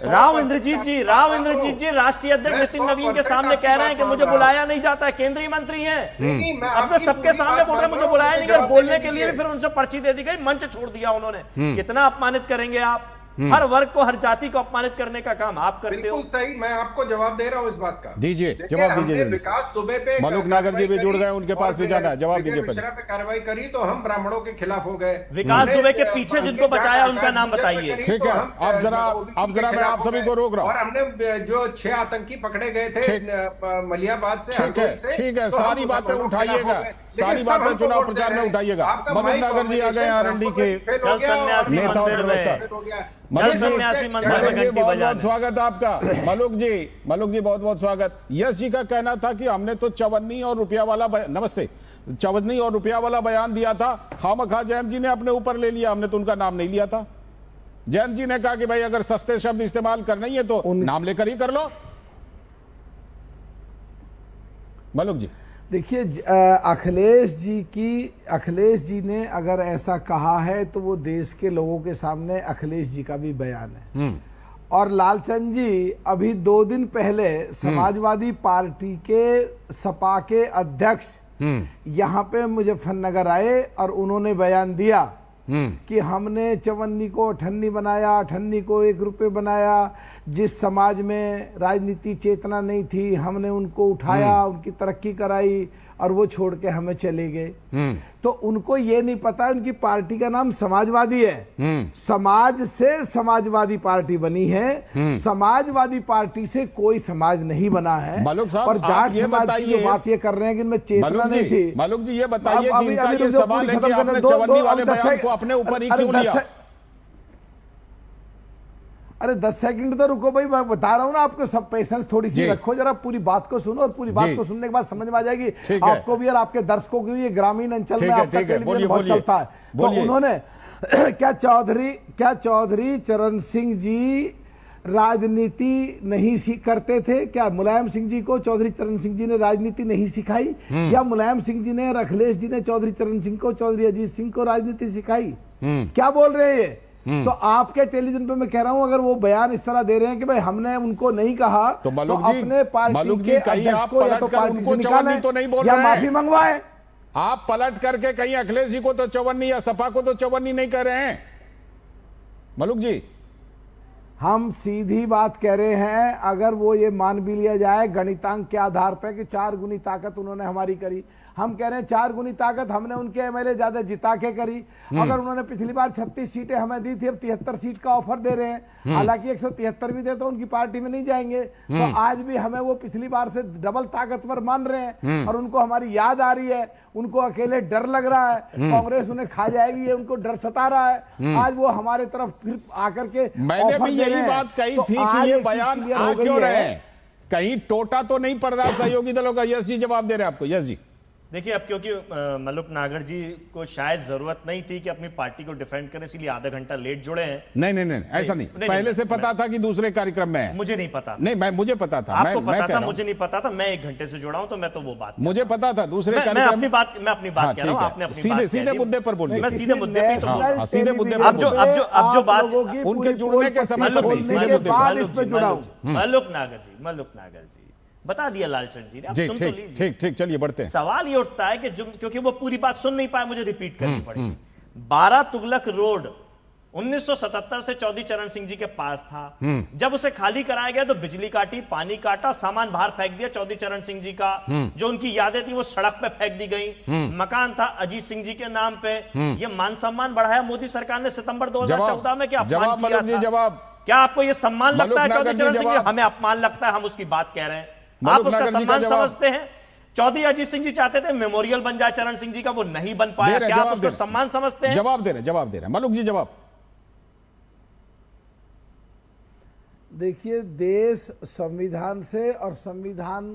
राव इंद्रजीत जी राष्ट्रीय अध्यक्ष नितिन नवीन के सामने कह रहे हैं कि मुझे बुलाया नहीं जाता है, केंद्रीय मंत्री हैं, अपने सबके सामने बोल रहे हैं मुझे बुलाया नहीं गया, बोलने के लिए भी फिर उनसे पर्ची दे दी गई, मंच छोड़ दिया उन्होंने। कितना अपमानित करेंगे आप? हर वर्ग को, हर जाति को अपमानित करने का काम आप करते हो। सही, मैं आपको जवाब दे रहा हूं इस बात का। दीजिए जवाब दीजिए। विकास दुबे पे, मलुक नागर जी भी जुड़ गए, उनके पास भी जाना है, जवाब दीजिए। पे कार्रवाई करी तो हम ब्राह्मणों के खिलाफ हो गए। विकास दुबे के पीछे जिनको बचाया उनका नाम बताइए। ठीक है, आप जरा मैं आप सभी को रोक रहा हूँ। और हमने जो 6 आतंकी पकड़े गए थे मलियाबाद से, ठीक है, सारी बातें उठाइएगा, सारी बातें चुनाव प्रचार में उठाइएगा। मलुक नागर जी आ गए आरएनडी के नेता और प्रवक्ता। बहुत स्वागत आपका मलुक जी बहुत बहुत स्वागत। यश जी का कहना था कि हमने तो चवन्नी और रुपया वाला नमस्ते चवन्नी और रुपया वाला बयान दिया था, खामखा जयंत जी ने अपने ऊपर ले लिया, हमने तो उनका नाम नहीं लिया था। जयंत जी ने कहा कि भाई अगर सस्ते शब्द इस्तेमाल करना ही है तो नाम लेकर ही कर लो। मलुक जी देखिए, अखिलेश जी ने अगर ऐसा कहा है तो वो देश के लोगों के सामने अखिलेश जी का भी बयान है। और लालचंद जी अभी 2 दिन पहले समाजवादी पार्टी के सपा के अध्यक्ष यहाँ पे मुजफ्फरनगर आए और उन्होंने बयान दिया कि हमने चवन्नी को अठन्नी बनाया, अठन्नी को 1 रुपये बनाया। जिस समाज में राजनीति चेतना नहीं थी हमने उनको उठाया, उनकी तरक्की कराई और वो छोड़ के हमें चले गए। तो उनको ये नहीं पता उनकी पार्टी का नाम समाजवादी है। समाज से समाजवादी पार्टी बनी है, समाजवादी पार्टी से कोई समाज नहीं बना है। मलुक साहब, और जाट ये बताइए, बात ये कर रहे हैं कि इनमें चेतना नहीं थी। मलुक जी ये बताइए कि इनका ये सवाल है कि आपने चवन्नी वाले बयान को अपने ऊपर ही क्यों लिया? अरे 10 सेकंड तो रुको भाई, मैं बता रहा हूँ ना आपको, सब पेशेंस थोड़ी सी रखो, जरा पूरी बात को सुनो और पूरी बात को सुनने के बाद समझ में आ जाएगी आपको भी और आपके दर्शकों को भी। ये ग्रामीण अंचल में आपका टेलीविजन बहुत चलता है। तो उन्होंने क्या चौधरी चरण सिंह जी राजनीति नहीं करते थे? क्या मुलायम सिंह जी को चौधरी चरण सिंह जी ने राजनीति नहीं सिखाई? या मुलायम सिंह जी ने, अखिलेश जी ने चौधरी चरण सिंह को, चौधरी अजीत सिंह को राजनीति सिखाई? क्या बोल रहे हैं ये? तो आपके टेलीविजन पे मैं कह रहा हूं, अगर वो बयान इस तरह दे रहे हैं कि भाई हमने उनको नहीं कहा, तो अपने पार्टी के अध्यक्ष को या तो पार्टी से निकालें तो नहीं बोल या रहे माफी मंगवाएं। आप पलट करके कहीं अखिलेश जी को तो चवन्नी या सपा को तो चवन्नी नहीं कह रहे हैं मलुक जी? हम सीधी बात कह रहे हैं, अगर वो ये मान भी लिया जाए गणितांक के आधार पर कि 4 गुनी ताकत उन्होंने हमारी करी, हम कह रहे हैं 4 गुनी ताकत हमने उनके एमएलए ज्यादा जिता के करी। अगर उन्होंने पिछली बार 36 सीटें हमें दी थी, अब 73 सीट का ऑफर दे रहे हैं, हालांकि 173 भी दे तो उनकी पार्टी में नहीं जाएंगे, तो आज भी हमें वो पिछली बार से डबल ताकतवर मान रहे हैं और उनको हमारी याद आ रही है। उनको अकेले डर लग रहा है, कांग्रेस उन्हें खा जाएगी, उनको डर सता रहा है। आज वो हमारे तरफ फिर आकर के मैंने भी यही बात कही थी कि ये बयान आ क्यों रहे हैं, कहीं टोटा तो नहीं पड़ रहा सहयोगी दलों का? यस जी जवाब दे रहे हैं आपको। यस जी देखिए, अब क्योंकि मल्लुक नागर जी को शायद जरूरत नहीं थी कि अपनी पार्टी को डिफेंड करें, इसलिए आधा घंटा लेट जुड़े हैं। नहीं ऐसा नहीं, पहले से पता था कि दूसरे कार्यक्रम में है? मुझे नहीं पता। नहीं, मुझे पता था। आपको पता था, मुझे नहीं पता था। मैं 1 घंटे से जुड़ा हूं, तो मैं तो वो बात मुझे पता था दूसरे कार्यक्रम। मैं अपनी बात कह रहा हूं, आपने अपनी सीधे मुद्दे पर बोलिए। मैं सीधे मुद्दे पे तो बोल रहा हूं, सीधे मुद्दे पर। अब जो बात उनके जुड़ने के समय पर नहीं, सीधे मुद्दे पर। मल्लुक नागर जी बता दिया लालचंद जी ने, आप सुन तो लीजिए। ठीक चलिए बढ़ते हैं। सवाल ये उठता है कि क्योंकि वो पूरी बात सुन नहीं पाए, मुझे रिपीट करनी पड़ेगी। 12 तुगलक रोड 1977 से चौधरी चरण सिंह जी के पास था। जब उसे खाली कराया गया तो बिजली काटी, पानी काटा, सामान बाहर फेंक दिया चौधरी चरण सिंह जी का। जो उनकी यादें थी वो सड़क पे फेंक दी गई। मकान था अजीत सिंह जी के नाम पे। ये मान सम्मान बढ़ाया मोदी सरकार ने सितंबर 2014 में। क्या अपमान किया था? क्या आपको ये सम्मान लगता है चौधरी चरण सिंह जी? हमें अपमान लगता है, हम उसकी बात कह रहे हैं। आप उसका सम्मान समझते हैं? चौधरी अजीत सिंह जी चाहते थे मेमोरियल बन जाए चरण सिंह जी का, वो नहीं बन पाया। क्या आप उसको सम्मान समझते हैं? जवाब दे रहे मलुक जी जवाब। देखिए, देश संविधान से और संविधान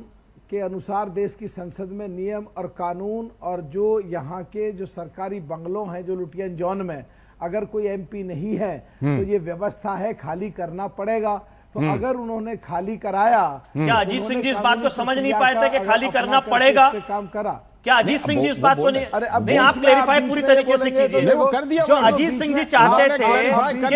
के अनुसार देश की संसद में नियम और कानून और जो यहाँ के जो सरकारी बंगलों हैं जो लुटियन जोन में, अगर कोई एमपी नहीं है तो ये व्यवस्था है, खाली करना पड़ेगा। तो अगर उन्होंने खाली कराया, क्या अजीत सिंह जी इस बात को समझ नहीं पाए थे कि खाली करना पड़ेगा? काम करा क्या अजीत सिंह जी इस बात को नहीं आप क्लेरिफाई पूरी तरीके से कीजिए। वो कर दिया जो अजीत सिंह जी चाहते थे कि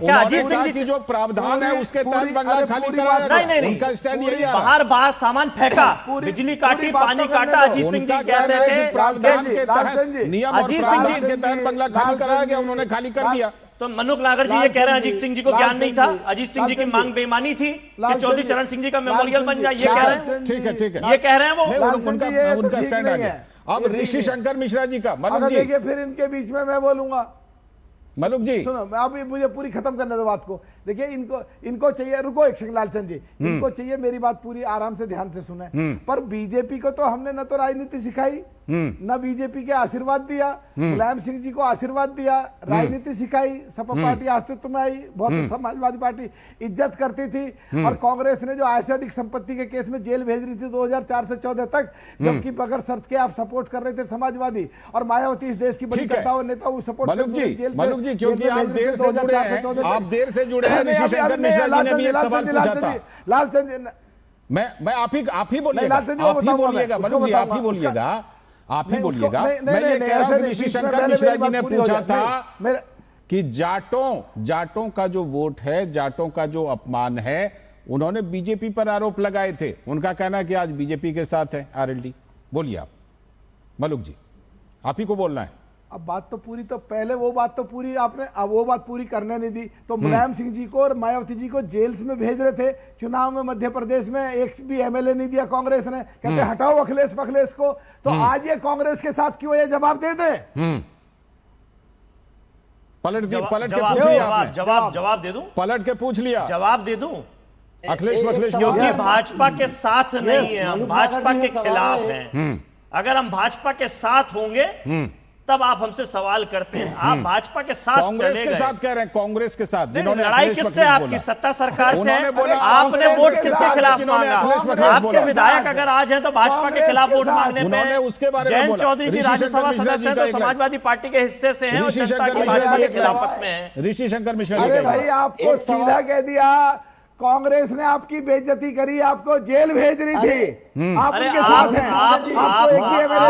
क्या अजीत सिंह जी जो प्रावधान है उसके तहत बंगला खाली कराया? नहीं, उनका स्टैंड यही है। बाहर सामान फेंका, बिजली काटी, पानी काटा। अजीत सिंह जी कहते थे प्रावधान के तहत, नियम और प्रावधान के तहत बंगला खाली कराया गया, उन्होंने खाली कर दिया। तो मल्लुक नागर जी ये कह रहे हैं अजीत सिंह जी को ज्ञान नहीं था, अजीत सिंह जी की मांग बेईमानी थी कि चौधरी चरण सिंह जी का मेमोरियल बन जाए। ये कह रहे हैं, ठीक है, ये कह रहे हैं वो। उनका स्टैंड आ गया। अब ऋषि शंकर मिश्रा जी का, मलुक जी देखिए, फिर इनके बीच में मैं बोलूंगा। मलुक जी सुनो, अभी मुझे पूरी खत्म करने दो बात को। देखिए, इनको चाहिए, रुको एक सेकंड लालचंद जी, इनको चाहिए मेरी बात पूरी आराम से ध्यान से सुने। पर बीजेपी को तो हमने न तो राजनीति सिखाई, न बीजेपी के आशीर्वाद दिया, मुलायम सिंह जी को आशीर्वाद दिया, राजनीति सिखाई, सपा पार्टी अस्तित्व में आई, बहुत समाजवादी पार्टी इज्जत करती थी। और कांग्रेस ने जो आयसैडिक संपत्ति के केस में जेल भेज रही थी 2004 से 14 तक, जबकि बगैर शर्त के आप सपोर्ट कर रहे थे समाजवादी, और मायावती इस देश की बड़ी नेता सपोर्ट मलुक जी, क्योंकि आप देर से जुड़े हैं, आप देर से जुड़े हैं। ऋषि शंकर मिश्रा जी ने भी एक सवाल पूछा था। लालचंद, मैं आप ही बोलिएगा मलुक जी, आप ही बोलिएगा। मैं ये कह रहा हूं कि ऋषि शंकर मिश्रा जी ने पूछा था कि जाटों का जो वोट है, जाटों का जो अपमान है, उन्होंने बीजेपी पर आरोप लगाए थे। उनका कहना है कि आज बीजेपी के साथ है आरएलडी। बोलिए आप मलुक जी, आप ही को बोलना है। अब बात तो पूरी, तो पहले वो बात तो पूरी आपने, अब वो बात पूरी करने नहीं दी। तो मुलायम सिंह जी को और मायावती जी को जेल्स में भेज रहे थे चुनाव में, मध्य प्रदेश में एक भी एमएलए नहीं दिया कांग्रेस ने, कहते हटाओ अखिलेश को। तो आज ये कांग्रेस के साथ क्यों, ये जवाब दे दे। पलट के पूछ लिया आपने? जवाब दे दूं? पलट के पूछ लिया, जवाब दे दूं? अखिलेश क्योंकि भाजपा के साथ नहीं है, हम भाजपा के खिलाफ हैं। अगर हम भाजपा के साथ होंगे तब आप हमसे सवाल करते हैं। आप भाजपा के साथ कांग्रेस के साथ कह रहे हैं, कांग्रेस के साथ जिन्होंने लड़ाई किससे, आपकी सत्ता सरकार से? आपने वोट किसके खिलाफ मांगा? आपके विधायक अगर आज है तो भाजपा के खिलाफ वोट मांगने पे जयंत चौधरी जी राज्यसभा सदस्य है तो समाजवादी पार्टी के हिस्से से हैं और जनता की भाजपा के खिलाफत में है। ऋषि शंकर मिश्रा जी, भाई आपको सीधा कह दिया, कांग्रेस ने आपकी बेइज्जती करी, आपको जेल भेज रही थी। आप उनके साथ हैं। आप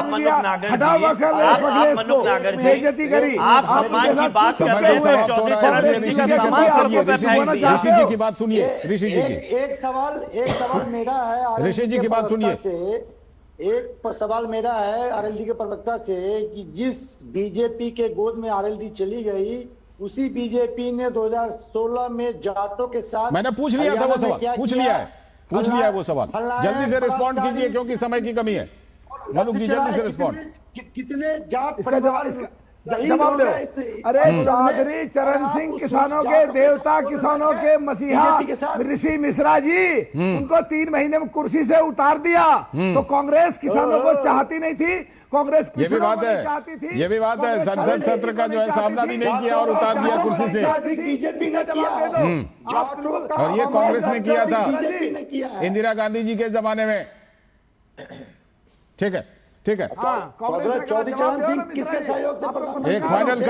मनुक नागर जी, बेइज्जती करी। आप सम्मान की बात कर रहे हैं, चौधरी चरण सिंह जी का सम्मान सड़कों पे फेंक दिया। ऋषि जी की बात सुनिए, ऋषि जी की एक सवाल मेरा है ऋषि जी की बात सुनिए। एक सवाल मेरा है आरएलडी के प्रवक्ता से कि जिस बीजेपी के गोद में आरएलडी चली गई, उसी बीजेपी ने 2016 में जाटों के साथ, मैंने पूछ लिया था वो सवाल, पूछ लिया है वो सवाल। जल्दी से रिस्पॉन्ड कीजिए क्योंकि समय की कमी है। मलुक जी जल्दी से रिस्पॉन्ड। कितने जाट परिवार जवाब दो। अरे चौधरी चरण सिंह किसानों के देवता, किसानों के मसीहा ऋषि मिश्रा जी, उनको 3 महीने में कुर्सी से उतार दिया। तो कांग्रेस किसानों को चाहती नहीं थी, कांग्रेस ये भी बात है, ये भी बात है। संसद सत्र का जो है सामना भी नहीं किया और उतार दिया कुर्सी से। बीजेपी ने किया और ये कांग्रेस ने किया था इंदिरा गांधी जी के जमाने में। ठीक है, ठीक है। चौधरी चरण सिंह किसके सहयोग से? एक फाइनल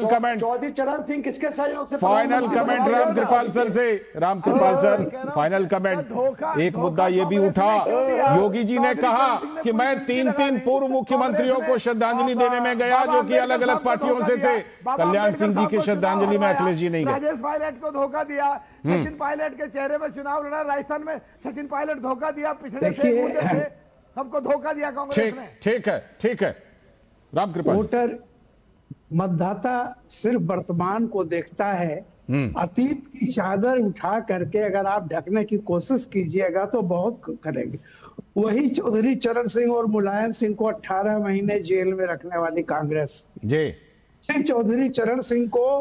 कमेंट चौधरी चरण सिंह किसके सहयोग से? फाइनल कमेंट रामकृपाल सर से। Ramkripal sir, final comment. एक मुद्दा ये भी उठा, योगी जी ने कहा कि मैं 3 पूर्व मुख्यमंत्रियों को श्रद्धांजलि देने में गया जो कि अलग अलग पार्टियों से थे। कल्याण सिंह जी की श्रद्धांजलि में अखिलेश जी नहीं गए। राजेश पायलट को धोखा दिया, सचिन पायलट के चेहरे में चुनाव लड़ा राजस्थान में, सचिन पायलट धोखा दिया, पिछड़े से सबको धोखा दिया कांग्रेस ने। ठीक है रामकृपाल। वोटर मतदाता सिर्फ वर्तमान को देखता है, अतीत की चादर उठा करके अगर आप ढकने की कोशिश कीजिएगा तो बहुत करेंगे। वही चौधरी चरण सिंह और मुलायम सिंह को 18 महीने जेल में रखने वाली कांग्रेस जी चौधरी चरण सिंह को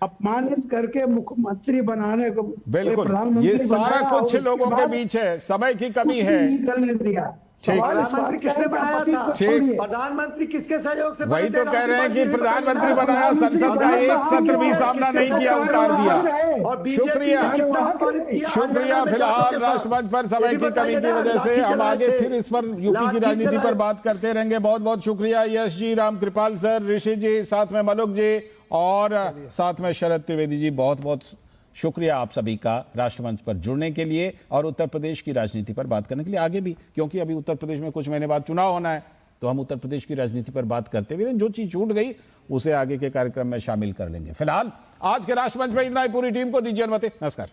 अपमानित करके मुख्यमंत्री बनाने को, बिल्कुल ये सारा कुछ लोगों के बीच है, समय की कमी है। निकलने दिया। प्रधानमंत्री किसने बनाया था? प्रधानमंत्री किसके सहयोग से? वही तो कह रहे हैं कि प्रधानमंत्री बनाया, संसद का एक सत्र भी सामना नहीं किया, उतार दिया। शुक्रिया। फिलहाल राष्ट्रमंच पर समय की कमी की वजह से हम आगे फिर इस पर यूपी की राजनीति पर बात करते रहेंगे। बहुत बहुत शुक्रिया यश जी, रामकृपाल सर, ऋषि जी, साथ में मलुक जी और साथ में शरद त्रिवेदी जी। बहुत बहुत शुक्रिया आप सभी का राष्ट्रमंच पर जुड़ने के लिए और उत्तर प्रदेश की राजनीति पर बात करने के लिए। आगे भी, क्योंकि अभी उत्तर प्रदेश में कुछ महीने बाद चुनाव होना है, तो हम उत्तर प्रदेश की राजनीति पर बात करते हुए जो चीज छूट गई उसे आगे के कार्यक्रम में शामिल कर लेंगे। फिलहाल आज के राष्ट्रमंच में इतना ही। पूरी टीम को दीजिए अनुमति। नमस्कार।